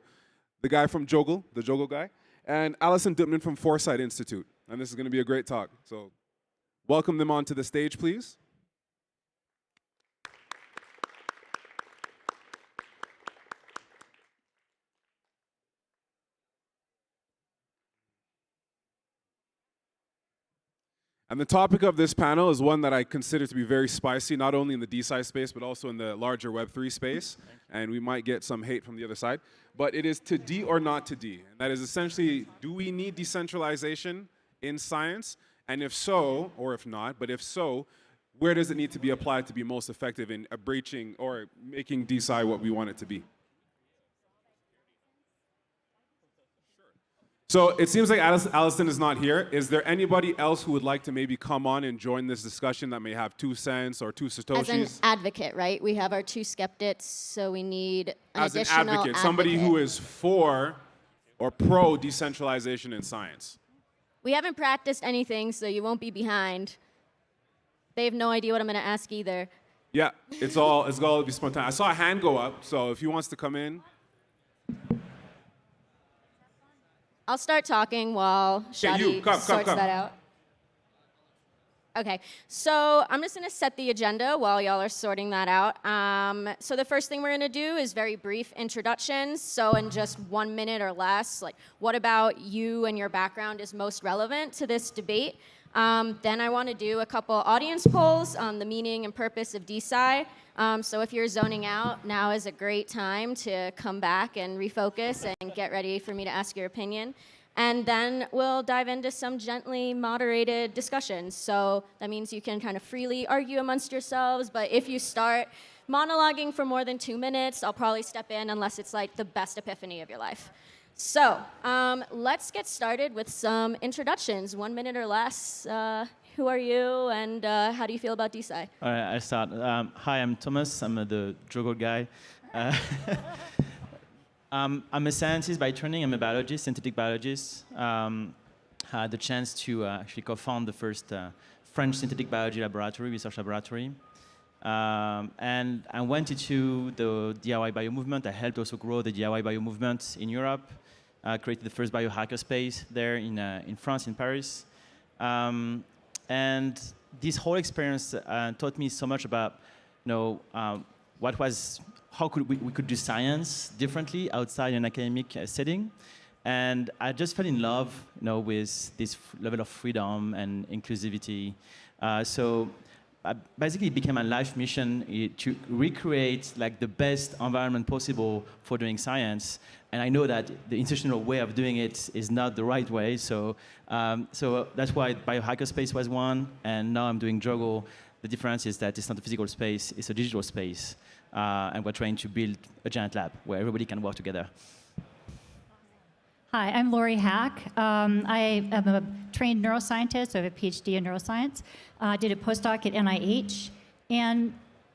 the guy from Joggle, the Joggle guy, and Allison Dipman from Foresight Institute. And this is going to be a great talk. So welcome them onto the stage, please. And the topic of this panel is one that I consider to be very spicy, not only in the DSi space, but also in the larger Web3 space. And we might get some hate from the other side. But it is to D or not to D. And that is essentially, do we need decentralization in science? And if so, or if not, but if so, where does it need to be applied to be most effective in breaching or making DSi what we want it to be? So it seems like Alison is not here. Is there anybody else who would like to maybe come on and join this discussion that may have 2 cents or 2 Satoshis? As an advocate, right? We have our 2 skeptics, so we need an As an additional advocate, somebody who is for or pro decentralization in science. We haven't practiced anything, so you won't be behind. They have no idea what I'm going to ask either. Yeah, it's all to be spontaneous. I saw a hand go up, so if he wants to come in. I'll start talking while Shadi sorts that out. Okay, so I'm just going to set the agenda while y'all are sorting that out. So the first thing we're going to do is very brief introductions. So in just 1 minute or less, like what about you and your background is most relevant to this debate? Then I want to do a couple audience polls on the meaning and purpose of DSi. So if you're zoning out, now is a great time to come back and refocus and get ready for me to ask your opinion. And then we'll dive into some gently moderated discussions. So that means you can kind of freely argue amongst yourselves, but if you start monologuing for more than 2 minutes, I'll probably step in unless it's like the best epiphany of your life. So let's get started with some introductions, 1 minute or less. Who are you, and how do you feel about DSi? All right, I start. Hi, I'm Thomas. I'm the Juggle guy. I'm a scientist by training. I'm a biologist, synthetic biologist. Had the chance to actually co-found the first French synthetic biology laboratory, research laboratory. And I went into the DIY bio movement. I helped also grow the DIY bio movement in Europe. Created the first biohacker space there in France, in Paris. And this whole experience taught me so much about, how we could do science differently outside an academic setting. And I just fell in love, with this level of freedom and inclusivity. So basically, it became a life mission to recreate like the best environment possible for doing science. And I know that the institutional way of doing it is not the right way. So that's why biohacker space was one. And now I'm doing Juggle. The difference is that it's not a physical space, it's a digital space. And we're trying to build a giant lab where everybody can work together. Hi, I'm Lori Hack. I am a trained neuroscientist. I have a PhD in neuroscience. Did a postdoc at NIH, and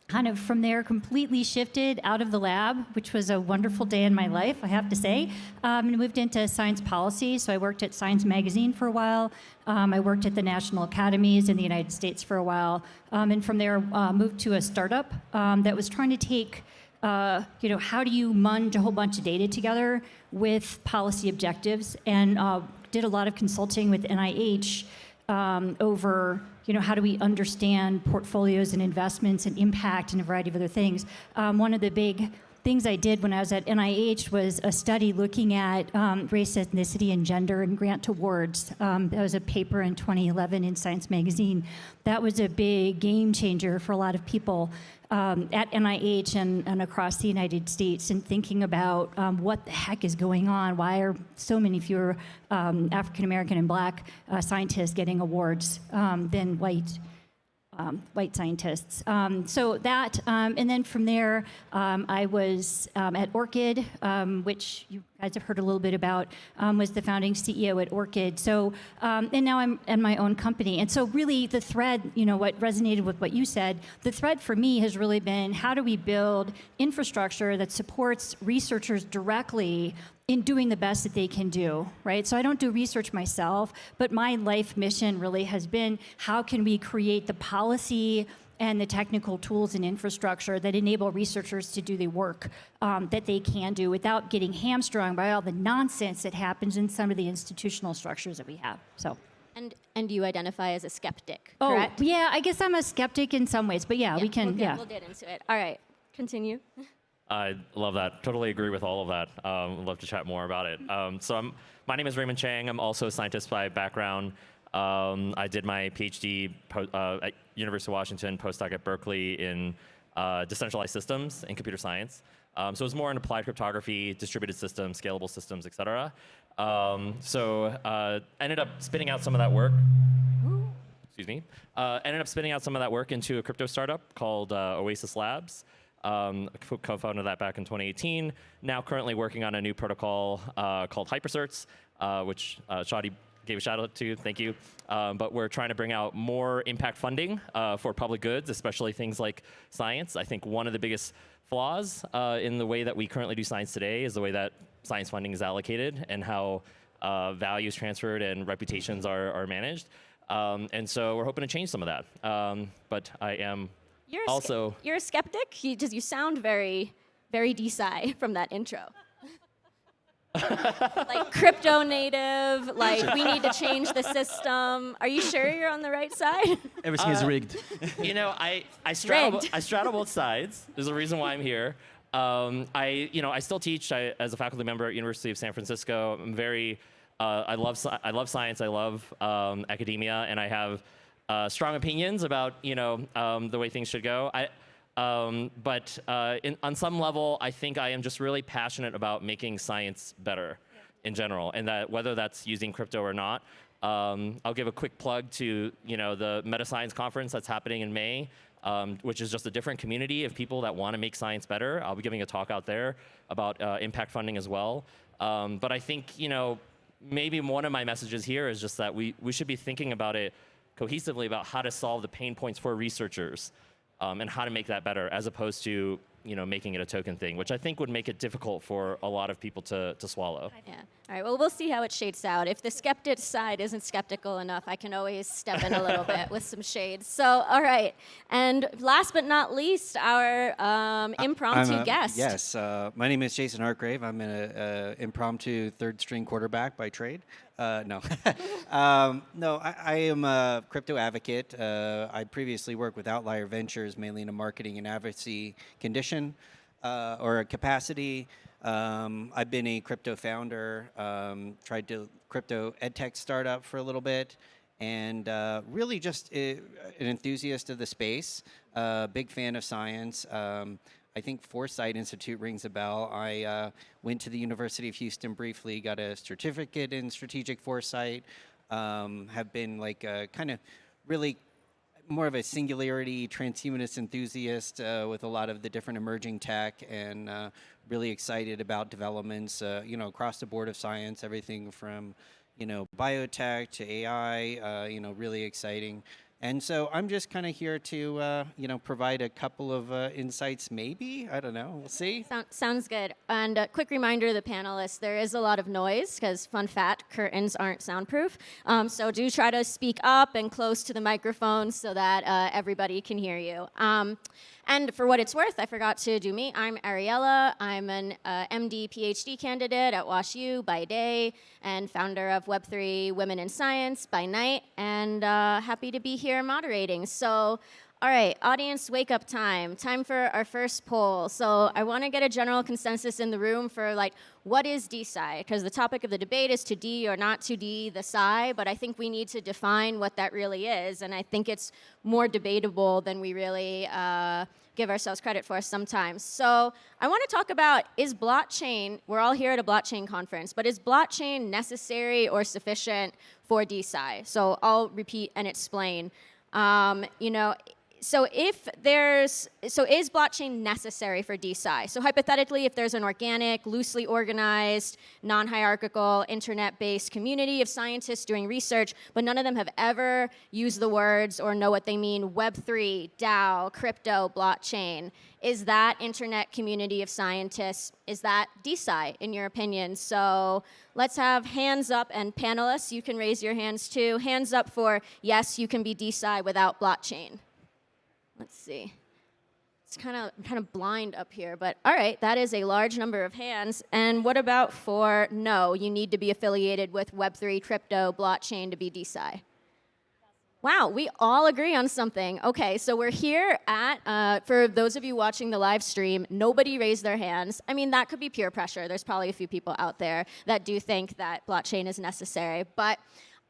kind of from there completely shifted out of the lab, which was a wonderful day in my life, I have to say, and moved into science policy. So I worked at Science Magazine for a while. I worked at the National Academies in the United States for a while, and from there moved to a startup that was trying to take how do you munge a whole bunch of data together with policy objectives, and did a lot of consulting with NIH over, how do we understand portfolios and investments and impact and a variety of other things. One of the big things I did when I was at NIH was a study looking at race, ethnicity, and gender and grant awards. That was a paper in 2011 in Science Magazine. That was a big game changer for a lot of people at NIH and across the United States, and thinking about what the heck is going on. Why are so many fewer African American and Black scientists getting awards than white scientists? So that, and then from there, I was at Orchid, which you guys have heard a little bit about, was the founding CEO at Orchid. So, and now I'm at my own company. And so really the thread, what resonated with what you said, the thread for me has really been, how do we build infrastructure that supports researchers directly in doing the best that they can do, right? So I don't do research myself, but my life mission really has been, how can we create the policy and the technical tools and infrastructure that enable researchers to do the work that they can do without getting hamstrung by all the nonsense that happens in some of the institutional structures that we have, so. And you identify as a skeptic, correct? Oh, yeah, I guess I'm a skeptic in some ways, but yeah, we can, we'll get into it. All right, continue. I love that. Totally agree with all of that. Would love to chat more about it. My name is Raymond Chang. I'm also a scientist by background. I did my PhD at University of Washington, postdoc at Berkeley in decentralized systems and computer science. So it was more in applied cryptography, distributed systems, scalable systems, et cetera. Ended up spinning out some of that work. Excuse me. Ended up spinning out some of that work into a crypto startup called Oasis Labs. Co-founded that back in 2018. Now currently working on a new protocol called Hypercerts, which Shadi gave a shout out to, thank you. But we're trying to bring out more impact funding for public goods, especially things like science. I think one of the biggest flaws in the way that we currently do science today is the way that science funding is allocated and how value is transferred and reputations are managed. And so we're hoping to change some of that. But I am You're a skeptic? You sound very, very DSi from that intro. Like crypto native, like we need to change the system. Are you sure you're on the right side? Everything is rigged. You know, I straddle both sides. There's a reason why I'm here. I still teach as a faculty member at University of San Francisco. I'm very, I love science. I love academia, and I have strong opinions about the way things should go. But on some level, I think I am just really passionate about making science better in general, and that whether that's using crypto or not. I'll give a quick plug to the Meta Science Conference that's happening in May, which is just a different community of people that want to make science better. I'll be giving a talk out there about impact funding as well. But I think maybe one of my messages here is just that we should be thinking about it cohesively about how to solve the pain points for researchers. And how to make that better, as opposed to making it a token thing, which I think would make it difficult for a lot of people to swallow. Yeah. All right. Well, we'll see how it shakes out. If the skeptic side isn't skeptical enough, I can always step in a little bit with some shades. So, all right. And last but not least, our impromptu guest. Yes. My name is Jason Hartgrave. I'm an impromptu third-string quarterback by trade. No. No, I am a crypto advocate. I previously worked with Outlier Ventures, mainly in a marketing and advocacy condition or a capacity. I've been a crypto founder, tried to crypto edtech startup for a little bit, and really just an enthusiast of the space, big fan of science. I think Foresight Institute rings a bell. I went to the University of Houston briefly, got a certificate in strategic foresight, have been like kind of really more of a singularity transhumanist enthusiast with a lot of the different emerging tech, and really excited about developments, across the board of science, everything from, biotech to AI, really exciting. And so I'm just kind of here to, provide a couple of insights, maybe. I don't know. We'll see. Sounds good. And a quick reminder to the panelists, there is a lot of noise because, fun fact, curtains aren't soundproof. So do try to speak up and close to the microphone so that everybody can hear you. And for what it's worth, I forgot to do me. I'm Ariella. I'm an MD PhD candidate at WashU by day and founder of Web3 Women in Science by night, and happy to be here moderating. So, all right, audience wake up time. Time for our first poll. So I want to get a general consensus in the room for what is DSi? Because the topic of the debate is to D or not to D the Sci, but I think we need to define what that really is, and I think it's more debatable than we really give ourselves credit for sometimes. So I want to talk about, is blockchain, we're all here at a blockchain conference, but is blockchain necessary or sufficient for DSi? So I'll repeat and explain. So is blockchain necessary for DSi? So hypothetically, if there's an organic, loosely organized, non-hierarchical, internet-based community of scientists doing research, but none of them have ever used the words or know what they mean, Web3, DAO, crypto, blockchain, is that internet community of scientists, is that DSi in your opinion? So let's have hands up, and panelists, you can raise your hands too. Hands up for yes, you can be DSi without blockchain. Let's see. It's kind of blind up here, but all right, that is a large number of hands. And what about for no, you need to be affiliated with Web3, crypto, blockchain to be DSi? Wow, we all agree on something. Okay, so we're here at, for those of you watching the live stream, nobody raised their hands. I mean, that could be peer pressure. There's probably a few people out there that do think that blockchain is necessary, but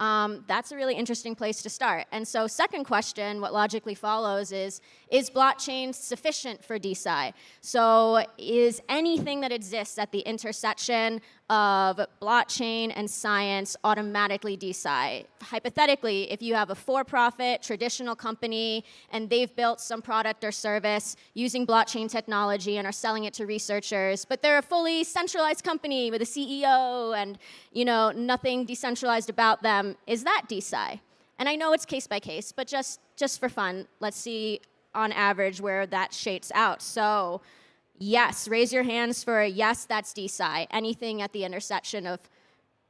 That's a really interesting place to start. And so second question, what logically follows is blockchain sufficient for DeSci? So is anything that exists at the intersection of blockchain and science automatically DeSci? Hypothetically, if you have a for-profit traditional company and they've built some product or service using blockchain technology and are selling it to researchers, but they're a fully centralized company with a CEO and nothing decentralized about them, is that DeSci? And I know it's case by case, but just for fun, let's see on average where that shakes out. So yes, raise your hands for yes, that's DeSci. Anything at the intersection of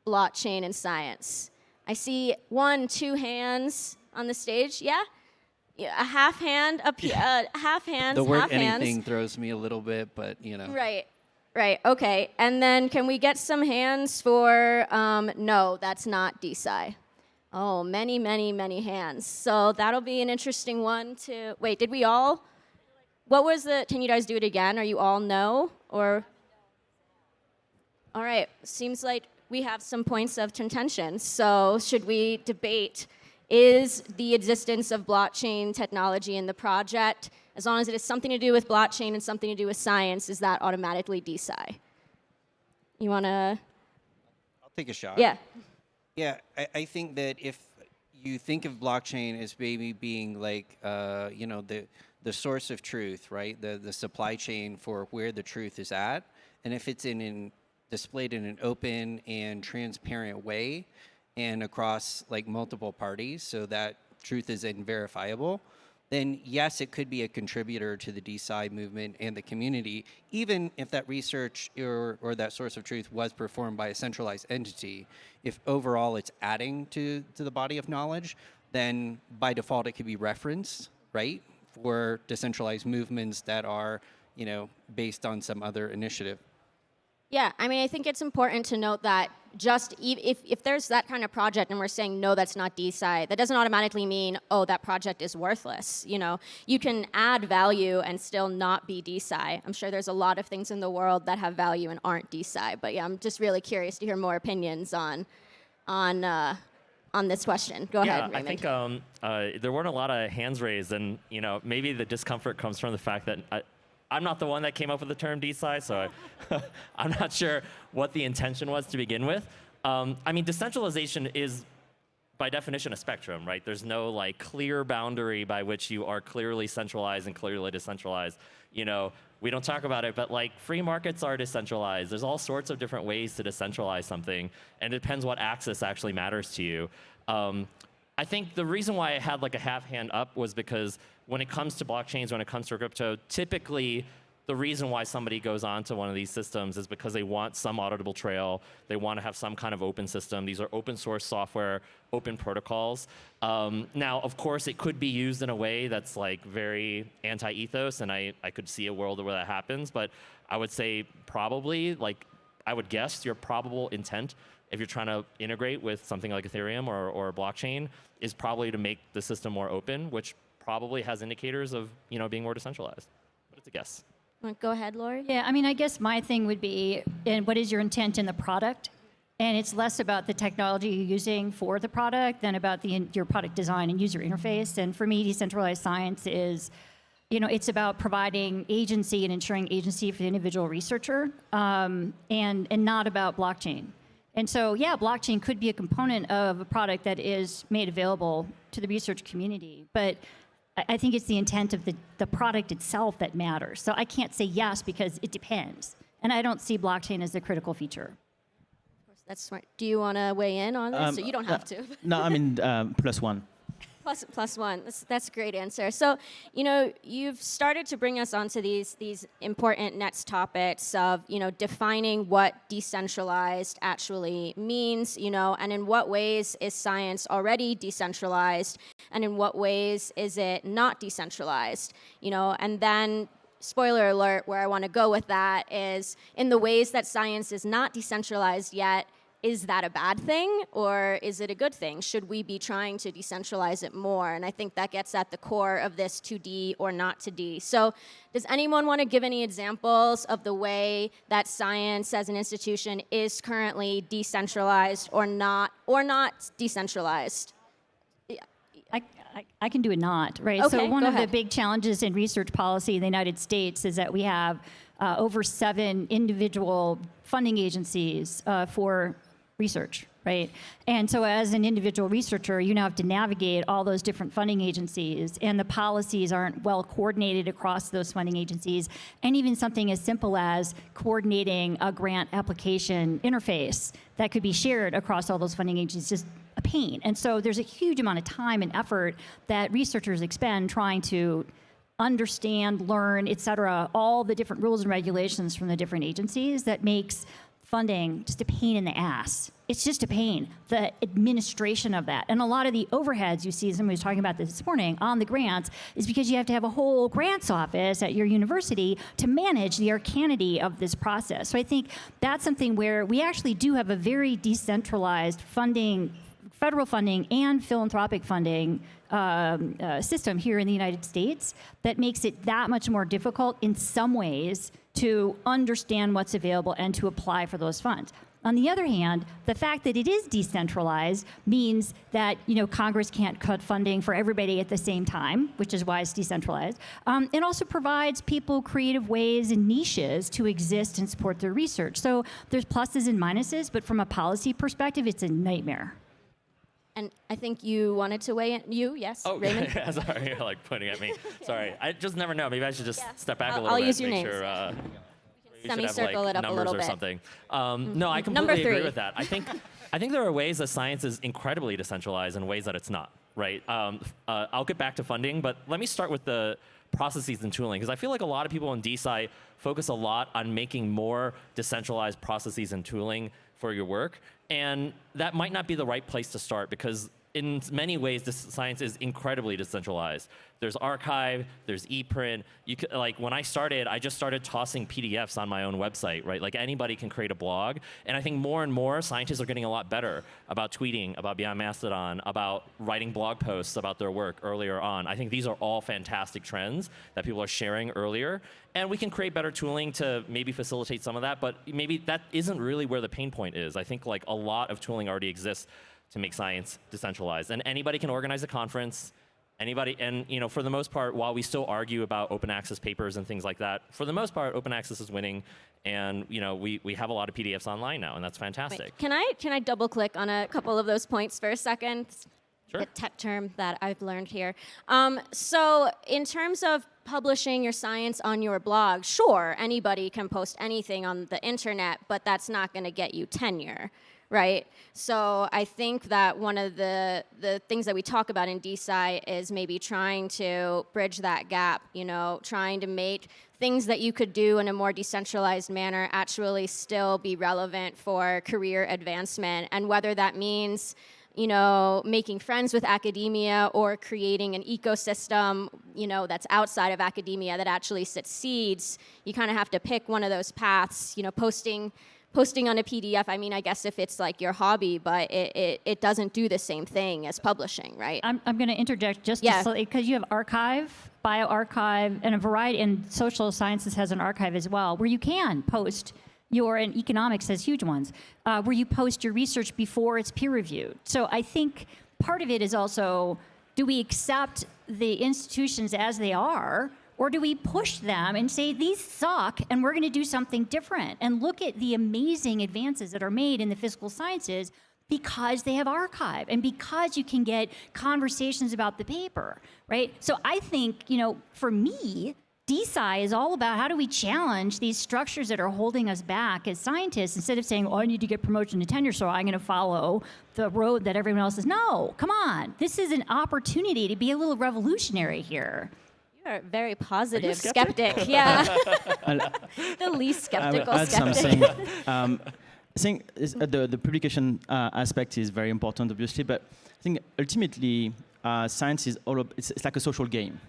blockchain and science. I see 1, 2 hands on the stage. Yeah? A half hand up here. Half hands, The word half hands. anything throws me a little bit, but Right, okay. And then can we get some hands for no, that's not DeSci? Oh, many, many, many hands. So that'll be an interesting one to, wait, did we all? What was the, can you guys do it again? Are you all no? Or, all right, seems like we have some points of contention. So should we debate, is the existence of blockchain technology in the project, as long as it has something to do with blockchain and something to do with science, is that automatically DeSci? You wanna? I'll take a shot. Yeah. Yeah, I think that if you think of blockchain as maybe being like, the source of truth, right? The supply chain for where the truth is at, and if it's displayed in an open and transparent way, and across like multiple parties, so that truth is verifiable, then yes, it could be a contributor to the DeSci movement and the community, even if that research or that source of truth was performed by a centralized entity. If overall it's adding to the body of knowledge, then by default it could be referenced, right, for decentralized movements that are, based on some other initiative. Yeah, I mean, I think it's important to note that just if there's that kind of project and we're saying, no, that's not DeSci, that doesn't automatically mean, oh, that project is worthless. You can add value and still not be DeSci. I'm sure there's a lot of things in the world that have value and aren't DeSci. But yeah, I'm just really curious to hear more opinions on this question. Go ahead, Raymond. I think there weren't a lot of hands raised, and maybe the discomfort comes from the fact that I'm not the one that came up with the term DeSci, so I'm not sure what the intention was to begin with. I mean, decentralization is, by definition, a spectrum, right? There's no clear boundary by which you are clearly centralized and clearly decentralized. We don't talk about it, but free markets are decentralized. There's all sorts of different ways to decentralize something, and it depends what axis actually matters to you. I think the reason why I had a half hand up was because when it comes to blockchains, when it comes to crypto, typically the reason why somebody goes on to one of these systems is because they want some auditable trail. They want to have some kind of open system. These are open source software, open protocols. Now, of course, it could be used in a way that's very anti-ethos, and I could see a world where that happens, but I would say probably, I would guess your probable intent if you're trying to integrate with something like Ethereum or blockchain is probably to make the system more open, which probably has indicators of being more decentralized. But it's a guess. Go ahead, Lori. Yeah, I mean, I guess my thing would be, what is your intent in the product? And it's less about the technology you're using for the product than about your product design and user interface. And for me, decentralized science is, it's about providing agency and ensuring agency for the individual researcher, and not about blockchain. And so, yeah, blockchain could be a component of a product that is made available to the research community. But I think it's the intent of the product itself that matters. So I can't say yes because it depends. And I don't see blockchain as the critical feature. Of course, that's smart. Do you want to weigh in on this? So you don't have to. No, I mean, +1. Plus one. That's a great answer. So, you've started to bring us onto these important next topics of, defining what decentralized actually means, and in what ways is science already decentralized, and in what ways is it not decentralized, and then, spoiler alert, where I want to go with that is in the ways that science is not decentralized yet, is that a bad thing or is it a good thing? Should we be trying to decentralize it more? And I think that gets at the core of this to D or not to D. So does anyone want to give any examples of the way that science as an institution is currently decentralized or not decentralized? I can do a not, right? Okay, so one go of ahead. the big challenges in research policy in the United States is that we have over 7 individual funding agencies for research, right? And so as an individual researcher, you now have to navigate all those different funding agencies, and the policies aren't well coordinated across those funding agencies. And even something as simple as coordinating a grant application interface that could be shared across all those funding agencies is just a pain. And so there's a huge amount of time and effort that researchers expend trying to understand, learn, et cetera, all the different rules and regulations from the different agencies that makes funding just a pain in the ass. It's just a pain, the administration of that. And a lot of the overheads you see, somebody was talking about this morning, on the grants, is because you have to have a whole grants office at your university to manage the arcanity of this process. So I think that's something where we actually do have a very decentralized funding, federal funding and philanthropic funding system here in the United States that makes it that much more difficult in some ways to understand what's available and to apply for those funds. On the other hand, the fact that it is decentralized means that Congress can't cut funding for everybody at the same time, which is why it's decentralized. It also provides people creative ways and niches to exist and support their research. So there's pluses and minuses, but from a policy perspective, it's a nightmare. And I think you wanted to weigh in. You, yes, Oh, Raymond? yeah, sorry, you're like pointing at me. Sorry, I just never know. Maybe I should just step back a little I'll bit. use your make names. sure, we should have, Semicircle it up a numbers little or bit. something. No, I Number completely agree 3. with that. I think there are ways that science is incredibly decentralized and ways that it's not. Right. I'll get back to funding, but let me start with the processes and tooling, because I feel like a lot of people in DSi focus a lot on making more decentralized processes and tooling for your work, and that might not be the right place to start, because in many ways, this science is incredibly decentralized. There's archive, there's ePrint. Like when I started, I just started tossing PDFs on my own website, right? Like anybody can create a blog. And I think more and more scientists are getting a lot better about tweeting, about being on Mastodon, about writing blog posts about their work earlier on. I think these are all fantastic trends that people are sharing earlier. And we can create better tooling to maybe facilitate some of that, but maybe that isn't really where the pain point is. I think like a lot of tooling already exists to make science decentralized. And anybody can organize a conference, anybody, and for the most part, while we still argue about open access papers and things like that, for the most part, open access is winning, and we have a lot of PDFs online now, and that's fantastic. Wait, can I double click on a couple of those points for a second? Sure. The tech term that I've learned here. So in terms of publishing your science on your blog, sure, anybody can post anything on the internet, but that's not going to get you tenure. Right? So I think that one of the things that we talk about in DSi is maybe trying to bridge that gap, trying to make things that you could do in a more decentralized manner actually still be relevant for career advancement. And whether that means, making friends with academia or creating an ecosystem, that's outside of academia that actually succeeds, you kind of have to pick one of those paths, posting on a PDF, I mean, I guess if it's like your hobby, but it doesn't do the same thing as publishing, right? I'm going to interject just Yeah. because you have archive, bioarchive, and a variety, and social sciences has an archive as well, where you can post and economics has huge ones, where you post your research before it's peer reviewed. So I think part of it is also, do we accept the institutions as they are, or do we push them and say, these suck, and we're going to do something different? And look at the amazing advances that are made in the physical sciences because they have archive and because you can get conversations about the paper, right? So I think, for me, DSi is all about how do we challenge these structures that are holding us back as scientists, instead of saying, I need to get promotion to tenure, so I'm going to follow the road that everyone else is. No, come on. This is an opportunity to be a little revolutionary here. You're a very positive skeptic? skeptic. Yeah. The least skeptical I will add skeptic. something. I think the publication aspect is very important, obviously, but I think ultimately science is it's like a social game.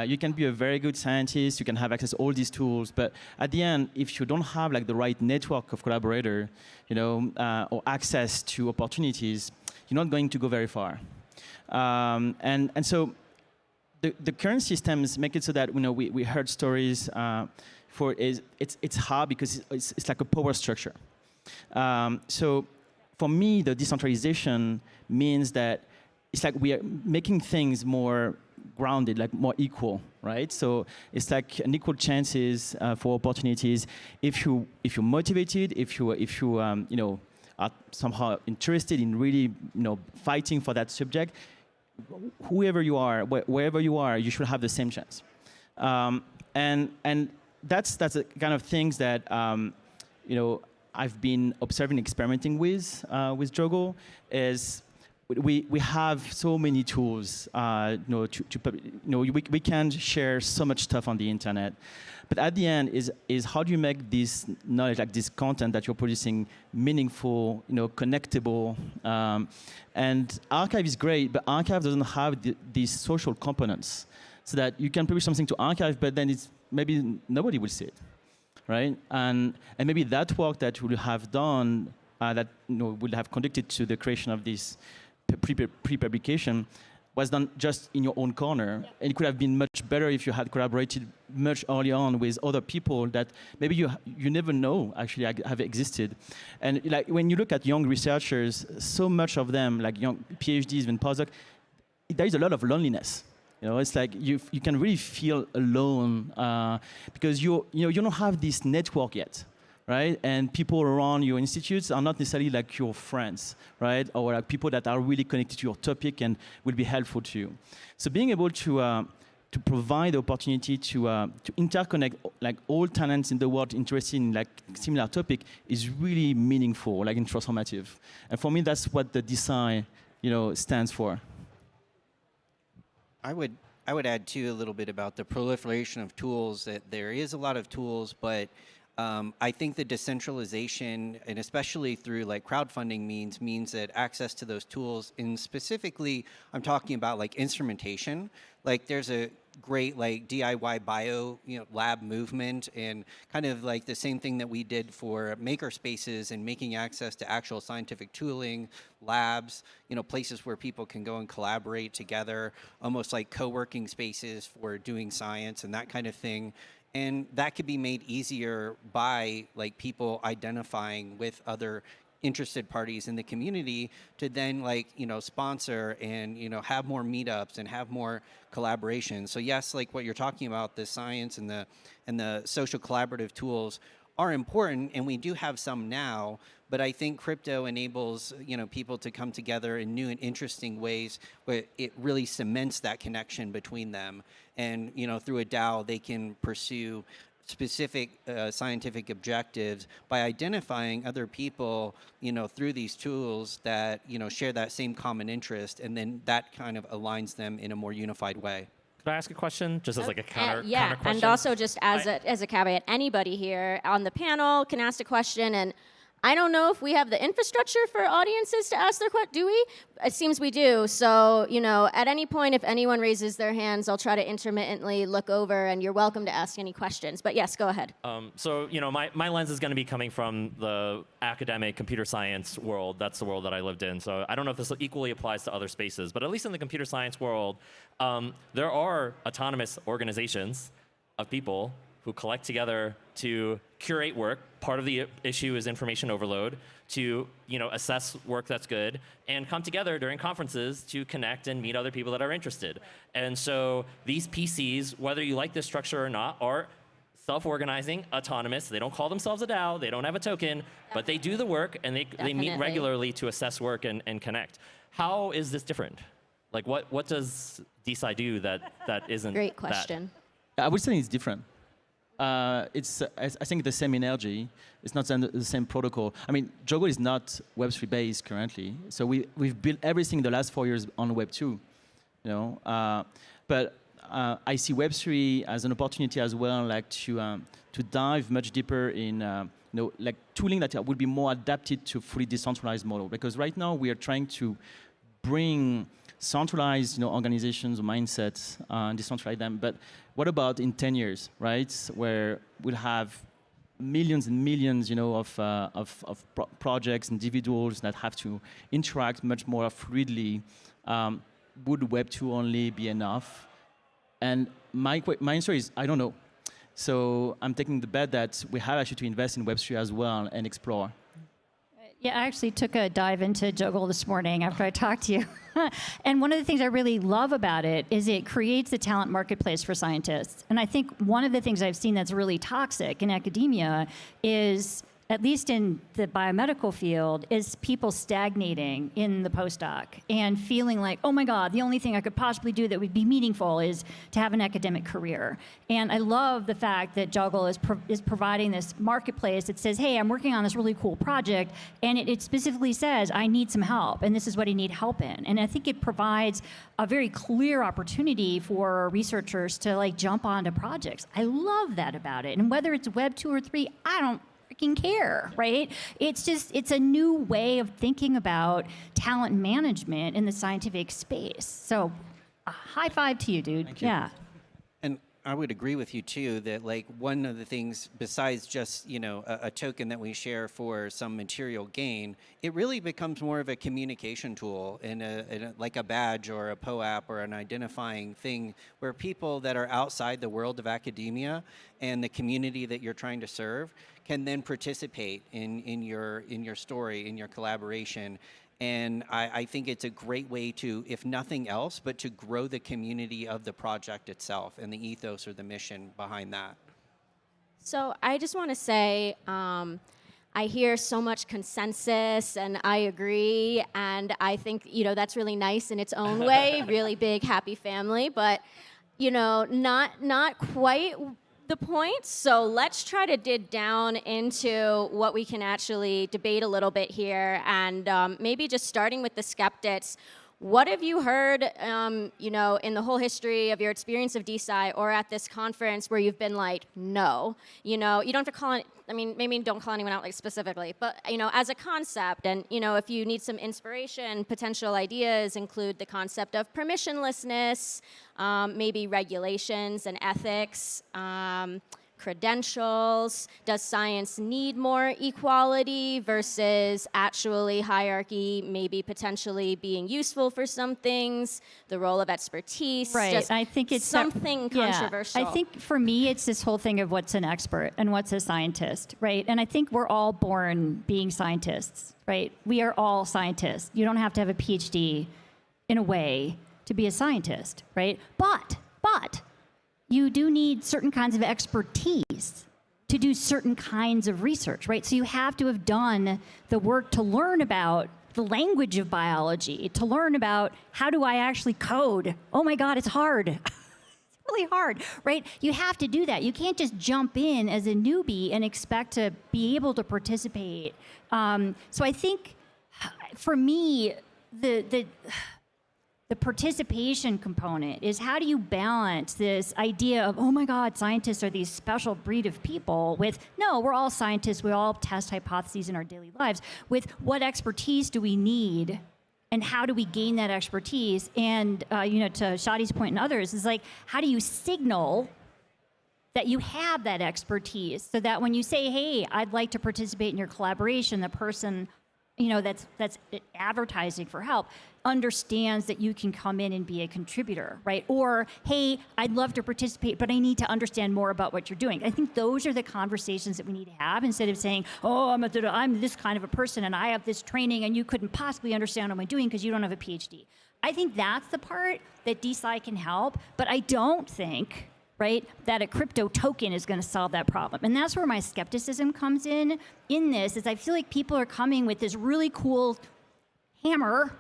You can be a very good scientist, you can have access to all these tools, but at the end, if you don't have like the right network of collaborator, or access to opportunities, you're not going to go very far. And so the current systems make it so that we heard stories it's hard because it's like a power structure. So for me, the decentralization means that it's like we are making things more grounded, like more equal, right? So it's like an equal chances for opportunities. If you're motivated, if you are somehow interested in really fighting for that subject, whoever you are, wherever you are, you should have the same chance. And that's the kind of things that I've been observing, experimenting with Jogo. Is we have so many tools. We can share so much stuff on the internet, but at the end is how do you make this knowledge, like this content that you're producing, meaningful, connectable. And archive is great, but archive doesn't have these social components, so that you can publish something to archive, but then maybe nobody will see it, right? And maybe that work that you will have done, that will have conducted to the creation of this pre-publication, was done just in your own corner. Yeah. And it could have been much better if you had collaborated much early on with other people that maybe you never know actually have existed. And like when you look at young researchers, so much of them, like young PhDs, even postdocs, there is a lot of loneliness. It's like you can really feel alone because you don't have this network yet, right? And people around your institutes are not necessarily like your friends, right? Or like people that are really connected to your topic and will be helpful to you. So being able to provide the opportunity to interconnect like all talents in the world interested in like similar topic is really meaningful, like and transformative. And for me, that's what the DSi, stands for. I would add too a little bit about the proliferation of tools. That there is a lot of tools, but I think the decentralization, and especially through like crowdfunding means that access to those tools, and specifically I'm talking about like instrumentation. Like there's a great like DIY bio lab movement, and kind of like the same thing that we did for maker spaces and making access to actual scientific tooling, labs, places where people can go and collaborate together, almost like co-working spaces for doing science and that kind of thing. And that could be made easier by like people identifying with other interested parties in the community to then sponsor and have more meetups and have more collaboration. So yes, like what you're talking about, the science and the social collaborative tools are important, and we do have some now, but I think crypto enables people to come together in new and interesting ways where it really cements that connection between them. And through a DAO, they can pursue specific scientific objectives by identifying other people through these tools that share that same common interest, and then that kind of aligns them in a more unified way. Could I ask a question, just as like a counter yeah, question? And also just as a caveat, anybody here on the panel can ask a question, and I don't know if we have the infrastructure for audiences to ask their question. Do we? It seems we do. So, at any point, if anyone raises their hands, I'll try to intermittently look over, and you're welcome to ask any questions. But yes, go ahead. So, my lens is going to be coming from the academic computer science world. That's the world that I lived in. So I don't know if this equally applies to other spaces, but at least in the computer science world, there are autonomous organizations of people who collect together to curate work. Part of the issue is information overload, to assess work that's good, and come together during conferences to connect and meet other people that are interested. And so these PCs, whether you like this structure or not, are self-organizing, autonomous. They don't call themselves a DAO, they don't have a token, but they do the work, and they meet regularly to assess work and connect. How is this different? Like what does DSi do that isn't Great question. I would say it's different. It's I think the same energy. It's not the same protocol. I mean, Jogo is not Web3 based currently, so we've built everything the last 4 years on Web2, But I see Web3 as an opportunity as well, like to dive much deeper in like tooling that would be more adapted to fully decentralized model. Because right now we are trying to bring centralized, organizations or mindsets, and decentralize them. But what about in 10 years, right? Where we'll have millions and millions, of projects, individuals that have to interact much more fluidly. Would Web 2 only be enough? And my answer is, I don't know. So I'm taking the bet that we have actually to invest in Web 3 as well and explore. Yeah, I actually took a dive into Juggle this morning after I talked to you. And one of the things I really love about it is it creates a talent marketplace for scientists. And I think one of the things I've seen that's really toxic in academia is, at least in the biomedical field, is people stagnating in the postdoc and feeling like, oh my God, the only thing I could possibly do that would be meaningful is to have an academic career. And I love the fact that Juggle is providing this marketplace that says, hey, I'm working on this really cool project, and it specifically says, I need some help, and this is what I need help in. And I think it provides a very clear opportunity for researchers to jump onto projects. I love that about it. And whether it's Web 2 or 3, I don't freaking care, right? It's a new way of thinking about talent management in the scientific space. So a high five to you, dude. Thank you. Yeah. And I would agree with you too that one of the things besides just a token that we share for some material gain, it really becomes more of a communication tool and like a badge or a POAP or an identifying thing where people that are outside the world of academia and the community that you're trying to serve can then participate in your story, in your collaboration. And I think it's a great way to, if nothing else, but to grow the community of the project itself and the ethos or the mission behind that. So I just want to say, I hear so much consensus, and I agree, and I think that's really nice in its own way. Really big, happy family, but not quite the point. So let's try to dig down into what we can actually debate a little bit here, and maybe just starting with the skeptics. What have you heard, in the whole history of your experience of DSi or at this conference where you've been like, no, you don't have to call it, maybe don't call anyone out specifically, but, as a concept, and, if you need some inspiration, potential ideas include the concept of permissionlessness, maybe regulations and ethics, credentials. Does science need more equality versus actually hierarchy, maybe potentially being useful for some things, the role of expertise? Right. Just I think it's something controversial. I think for me, it's this whole thing of what's an expert and what's a scientist, right? And I think we're all born being scientists, right? We are all scientists. You don't have to have a PhD in a way to be a scientist, right? But you do need certain kinds of expertise to do certain kinds of research, right? So you have to have done the work to learn about the language of biology, to learn about how do I actually code? Oh my God, it's hard. It's really hard, right? You have to do that. You can't just jump in as a newbie and expect to be able to participate. So I think for me, the participation component is how do you balance this idea of, oh my God, scientists are these special breed of people with, no, we're all scientists, we all test hypotheses in our daily lives, with what expertise do we need and how do we gain that expertise? And, to Shadi's point and others, is how do you signal that you have that expertise so that when you say, hey, I'd like to participate in your collaboration, the person that's advertising for help understands that you can come in and be a contributor, right? Or, hey, I'd love to participate, but I need to understand more about what you're doing. I think those are the conversations that we need to have instead of saying, oh, I'm this kind of a person and I have this training and you couldn't possibly understand what I'm doing because you don't have a PhD. I think that's the part that DSi can help, but I don't think, right, that a crypto token is going to solve that problem. And that's where my skepticism comes in this, is I feel like people are coming with this really cool hammer,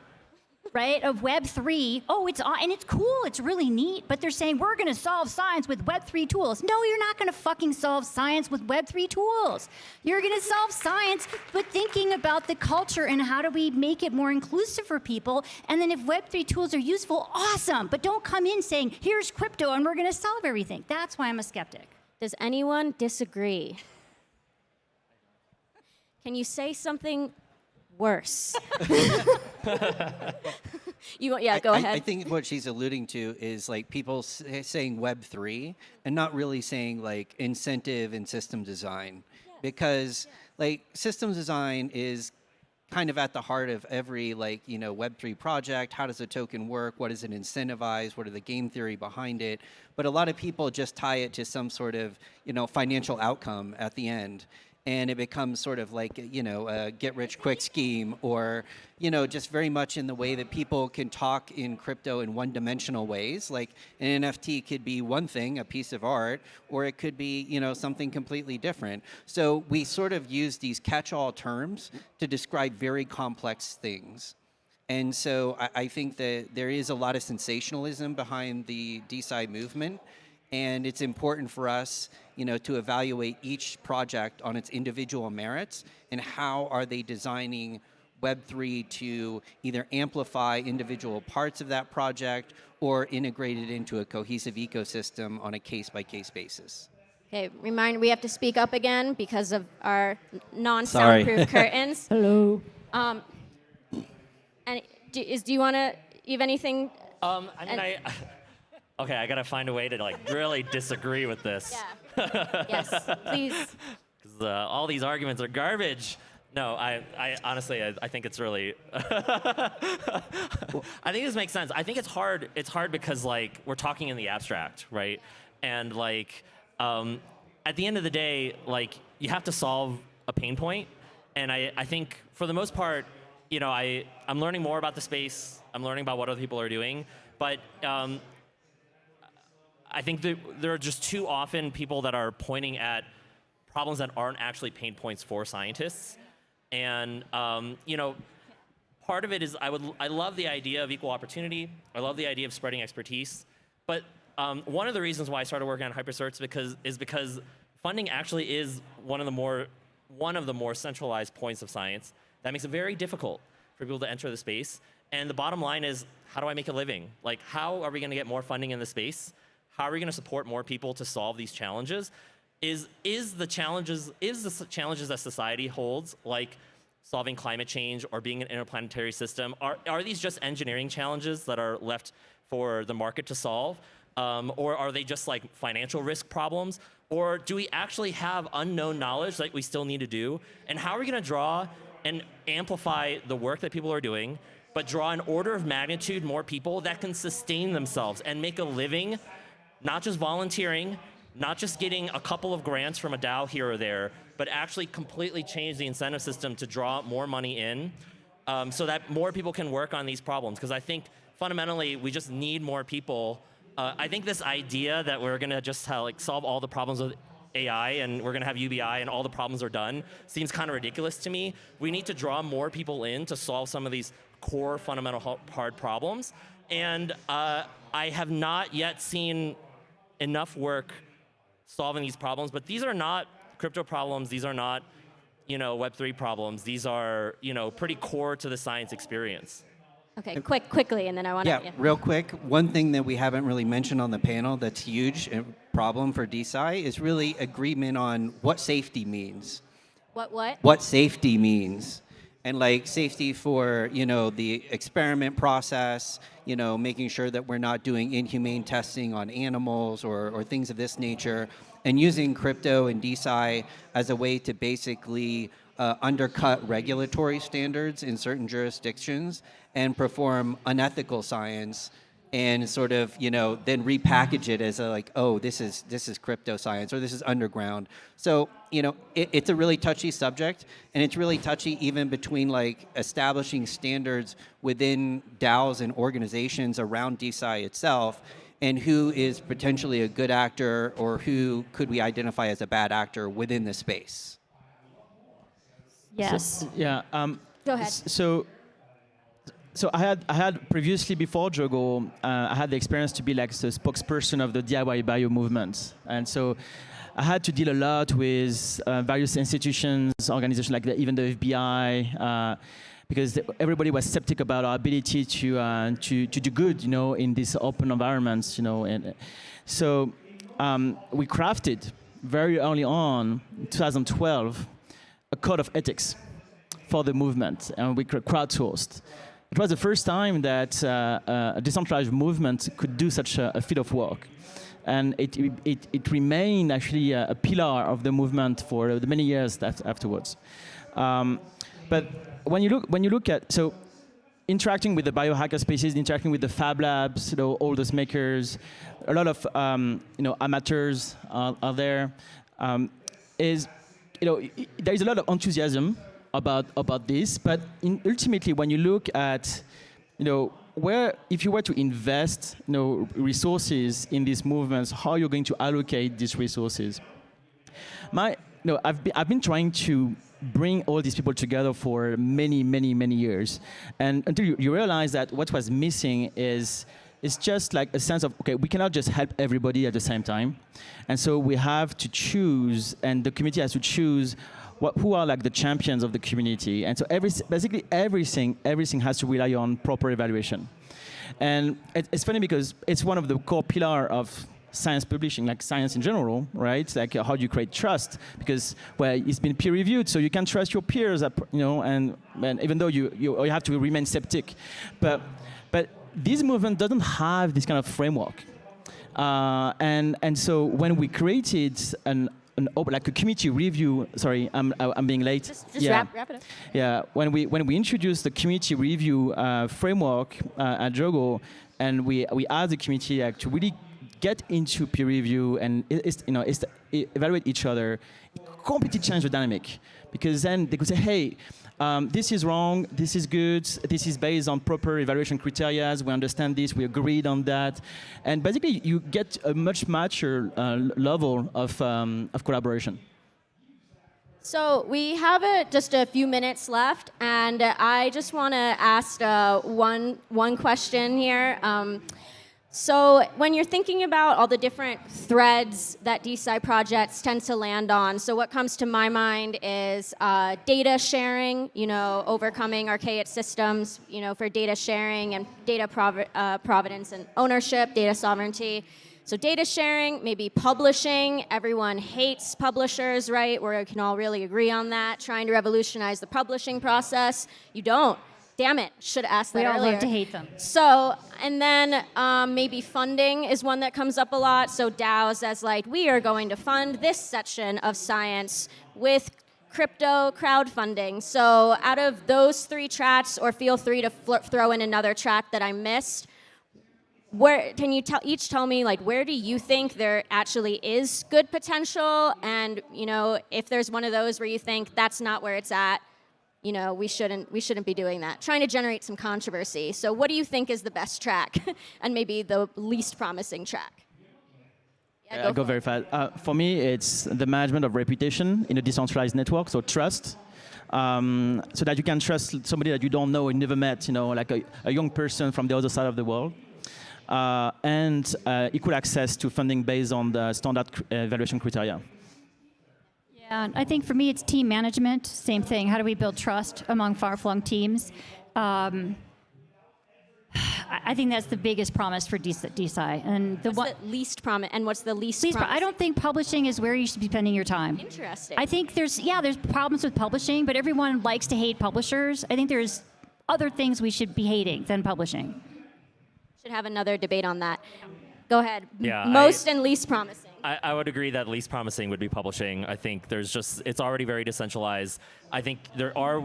right, of Web3. Oh, it's cool, it's really neat, but they're saying we're going to solve science with Web3 tools. No, you're not going to fucking solve science with Web3 tools. You're going to solve science with thinking about the culture and how do we make it more inclusive for people. And then if Web3 tools are useful, awesome, but don't come in saying, here's crypto and we're going to solve everything. That's why I'm a skeptic. Does anyone disagree? Can you say something worse. Go ahead. I think what she's alluding to is like people saying Web3 and not really saying like incentive and system design, because like systems design is kind of at the heart of every Web3 project. How does a token work? What does it incentivize? What are the game theory behind it? But a lot of people just tie it to some sort of financial outcome at the end. And it becomes sort of like, a get-rich-quick scheme, or, just very much in the way that people can talk in crypto in one-dimensional ways. Like an NFT could be one thing, a piece of art, or it could be, something completely different. So we sort of use these catch-all terms to describe very complex things. And so I think that there is a lot of sensationalism behind the DSi movement. And it's important for us, to evaluate each project on its individual merits and how are they designing Web3 to either amplify individual parts of that project or integrate it into a cohesive ecosystem on a case-by-case basis. Okay, we have to speak up again because of our non-soundproof curtains. Hello. And do you have anything? Okay, I gotta find a way to really disagree with this. Yeah. Yes, please. Because all these arguments are garbage. No, I honestly, I think it's really. I think this makes sense. I think it's hard. It's hard because we're talking in the abstract, right? And at the end of the day, you have to solve a pain point. And I think for the most part, I'm learning more about the space. I'm learning about what other people are doing, but. I think that there are just too often people that are pointing at problems that aren't actually pain points for scientists. And part of it is I love the idea of equal opportunity. I love the idea of spreading expertise. But one of the reasons why I started working on hypercerts is because funding actually is one of the more centralized points of science that makes it very difficult for people to enter the space. And the bottom line is, how do I make a living? How are we going to get more funding in the space? How are we going to support more people to solve these challenges? Is the challenges that society holds, like solving climate change or being an interplanetary system, are these just engineering challenges that are left for the market to solve? Or are they just financial risk problems? Or do we actually have unknown knowledge that we still need to do? And how are we going to draw and amplify the work that people are doing, but draw an order of magnitude more people that can sustain themselves and make a living, not just volunteering, not just getting a couple of grants from a DAO here or there, but actually completely change the incentive system to draw more money in so that more people can work on these problems. Because I think fundamentally we just need more people. I think this idea that we're gonna just solve all the problems with AI and we're gonna have UBI and all the problems are done seems kind of ridiculous to me. We need to draw more people in to solve some of these core fundamental hard problems. And I have not yet seen enough work solving these problems, but these are not crypto problems. These are not, Web3 problems. These are, pretty core to the science experience. Okay, quickly, and then I want to. Yeah, real quick. One thing that we haven't really mentioned on the panel that's huge problem for DSi is really agreement on what safety means. What? What safety means. And safety for, the experiment process, making sure that we're not doing inhumane testing on animals or things of this nature, and using crypto and DSi as a way to basically undercut regulatory standards in certain jurisdictions and perform unethical science and sort of, then repackage it as this is crypto science or this is underground. So, it's a really touchy subject, and it's really touchy even between establishing standards within DAOs and organizations around DSi itself, and who is potentially a good actor or who could we identify as a bad actor within the space. Yes. Yeah. Go ahead. So I had previously, before Jogo, I had the experience to be the spokesperson of the DIY bio movement. And so I had to deal a lot with various institutions, organizations like even the FBI, because everybody was skeptic about our ability to do good, in these open environments, And so we crafted very early on, 2012, a code of ethics for the movement, and we crowdsourced. It was the first time that a decentralized movement could do such a feat of work. And it remained actually a pillar of the movement for the many years afterwards. But when you look at, so interacting with the biohacker spaces, interacting with the fab labs, all those makers, a lot of amateurs are there. There is a lot of enthusiasm about this, but ultimately, when you look at, where, if you were to invest, resources in these movements, how you're going to allocate these resources. I've been trying to bring all these people together for many, many, many years, and until you realize that what was missing is just like a sense of, okay, we cannot just help everybody at the same time, and so we have to choose, and the community has to choose who are like the champions of the community. And so basically everything has to rely on proper evaluation. And it's funny because it's one of the core pillars of science publishing, like science in general, right? Like how do you create trust? Because, well, it's been peer reviewed, so you can trust your peers, and even though you have to remain skeptic. But this movement doesn't have this kind of framework. And so when we created like a community review. Sorry, I'm being late. Just wrap it up. Yeah, when we introduced the community review framework at Jogo, and we asked the community to really get into peer review and evaluate each other, it completely changed the dynamic, because then they could say, hey, this is wrong, this is good, this is based on proper evaluation criteria, we understand this, we agreed on that. And basically, you get a much mature level of collaboration. So we have just a few minutes left, and I just want to ask one question here. So when you're thinking about all the different threads that DSi projects tend to land on, so what comes to my mind is data sharing, overcoming archaic systems, for data sharing and data provenance and ownership, data sovereignty. So data sharing, maybe publishing. Everyone hates publishers, right? We can all really agree on that. Trying to revolutionize the publishing process. You don't. Damn it, should have asked that earlier. We all love to hate them. So, and then maybe funding is one that comes up a lot. So DAOs as like, we are going to fund this section of science with crypto crowdfunding. So out of those three tracks, or feel free to throw in another track that I missed, where can you each tell me, like, where do you think there actually is good potential? And, if there's one of those where you think that's not where it's at, we shouldn't be doing that. Trying to generate some controversy. So what do you think is the best track and maybe the least promising track? Yeah, go very fast. For me, it's the management of reputation in a decentralized network, so trust. So that you can trust somebody that you don't know and never met, like a young person from the other side of the world. And equal access to funding based on the standard evaluation criteria. Yeah, I think for me it's team management. Same thing. How do we build trust among far-flung teams? I think that's the biggest promise for DSi. And what's the least promise? And what's the least promise? I don't think publishing is where you should be spending your time. Interesting. I think there's problems with publishing, but everyone likes to hate publishers. I think there's other things we should be hating than publishing. Should have another debate on that. Go ahead. Yeah, Most and least promising. I would agree that least promising would be publishing. I think it's already very decentralized. I think there are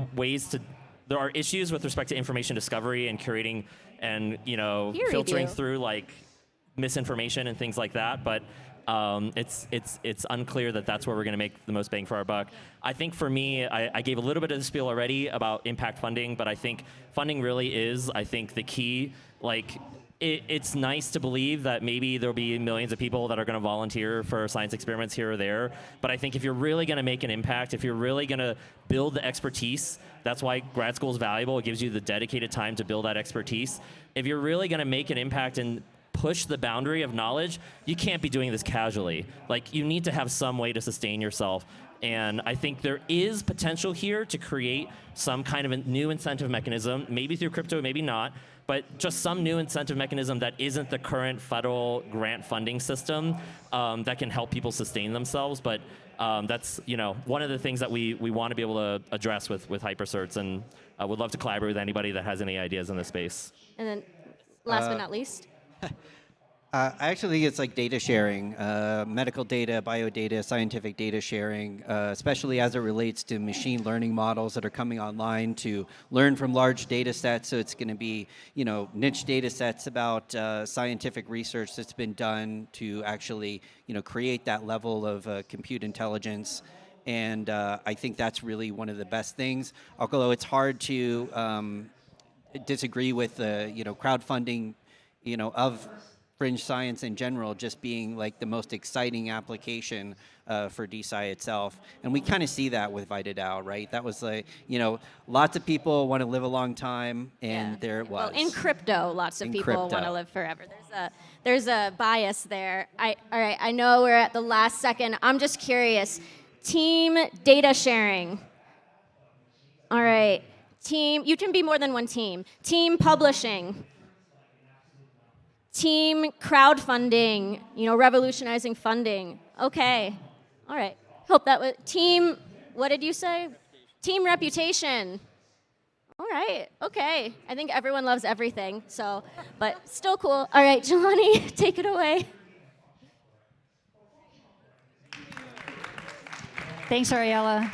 issues with respect to information discovery and curating and, filtering through like misinformation and things like that. But it's unclear that that's where we're going to make the most bang for our buck. I think for me, I gave a little bit of the spiel already about impact funding, but I think funding really is, the key. Like, it's nice to believe that maybe there'll be millions of people that are going to volunteer for science experiments here or there. But I think if you're really going to make an impact, if you're really going to build the expertise, that's why grad school is valuable. It gives you the dedicated time to build that expertise. If you're really going to make an impact and push the boundary of knowledge, you can't be doing this casually. Like, you need to have some way to sustain yourself. And I think there is potential here to create some kind of a new incentive mechanism, maybe through crypto, maybe not, but just some new incentive mechanism that isn't the current federal grant funding system that can help people sustain themselves. But that's one of the things that we want to be able to address with HyperCerts, and I would love to collaborate with anybody that has any ideas in this space. And then, last but not least. I actually think it's like data sharing, medical data, biodata, scientific data sharing, especially as it relates to machine learning models that are coming online to learn from large data sets. So it's going to be, niche data sets about scientific research that's been done to actually, create that level of compute intelligence. And I think that's really one of the best things. Although it's hard to disagree with the, crowdfunding, of fringe science in general just being like the most exciting application for DSi itself. And we kind of see that with VitaDAO, right? That was like, lots of people want to live a long time, and there it was. Well, in crypto, lots of people want to live forever. There's a bias there. All right, I know we're at the last second. I'm just curious. Team data sharing. All right. Team, you can be more than one team. Team publishing. Team crowdfunding, revolutionizing funding. Okay, all right. Hope that was team, what did you say? Team reputation. All right, okay. I think everyone loves everything, but still cool. All right, Jelani, take it away. Thanks, Ariella.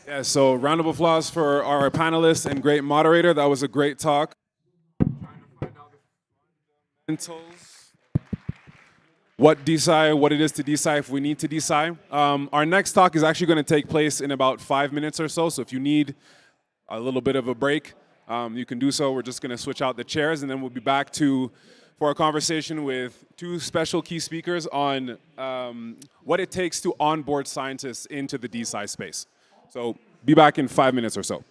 Yeah, so round of applause for our panelists and great moderator. That was a great talk. What DSi, what it is to DSi, if we need to DSi. Our next talk is actually going to take place in about 5 minutes or so. So if you need a little bit of a break, you can do so. We're just going to switch out the chairs, and then we'll be back for a conversation with two special key speakers on what it takes to onboard scientists into the DSi space. So be back in 5 minutes or so.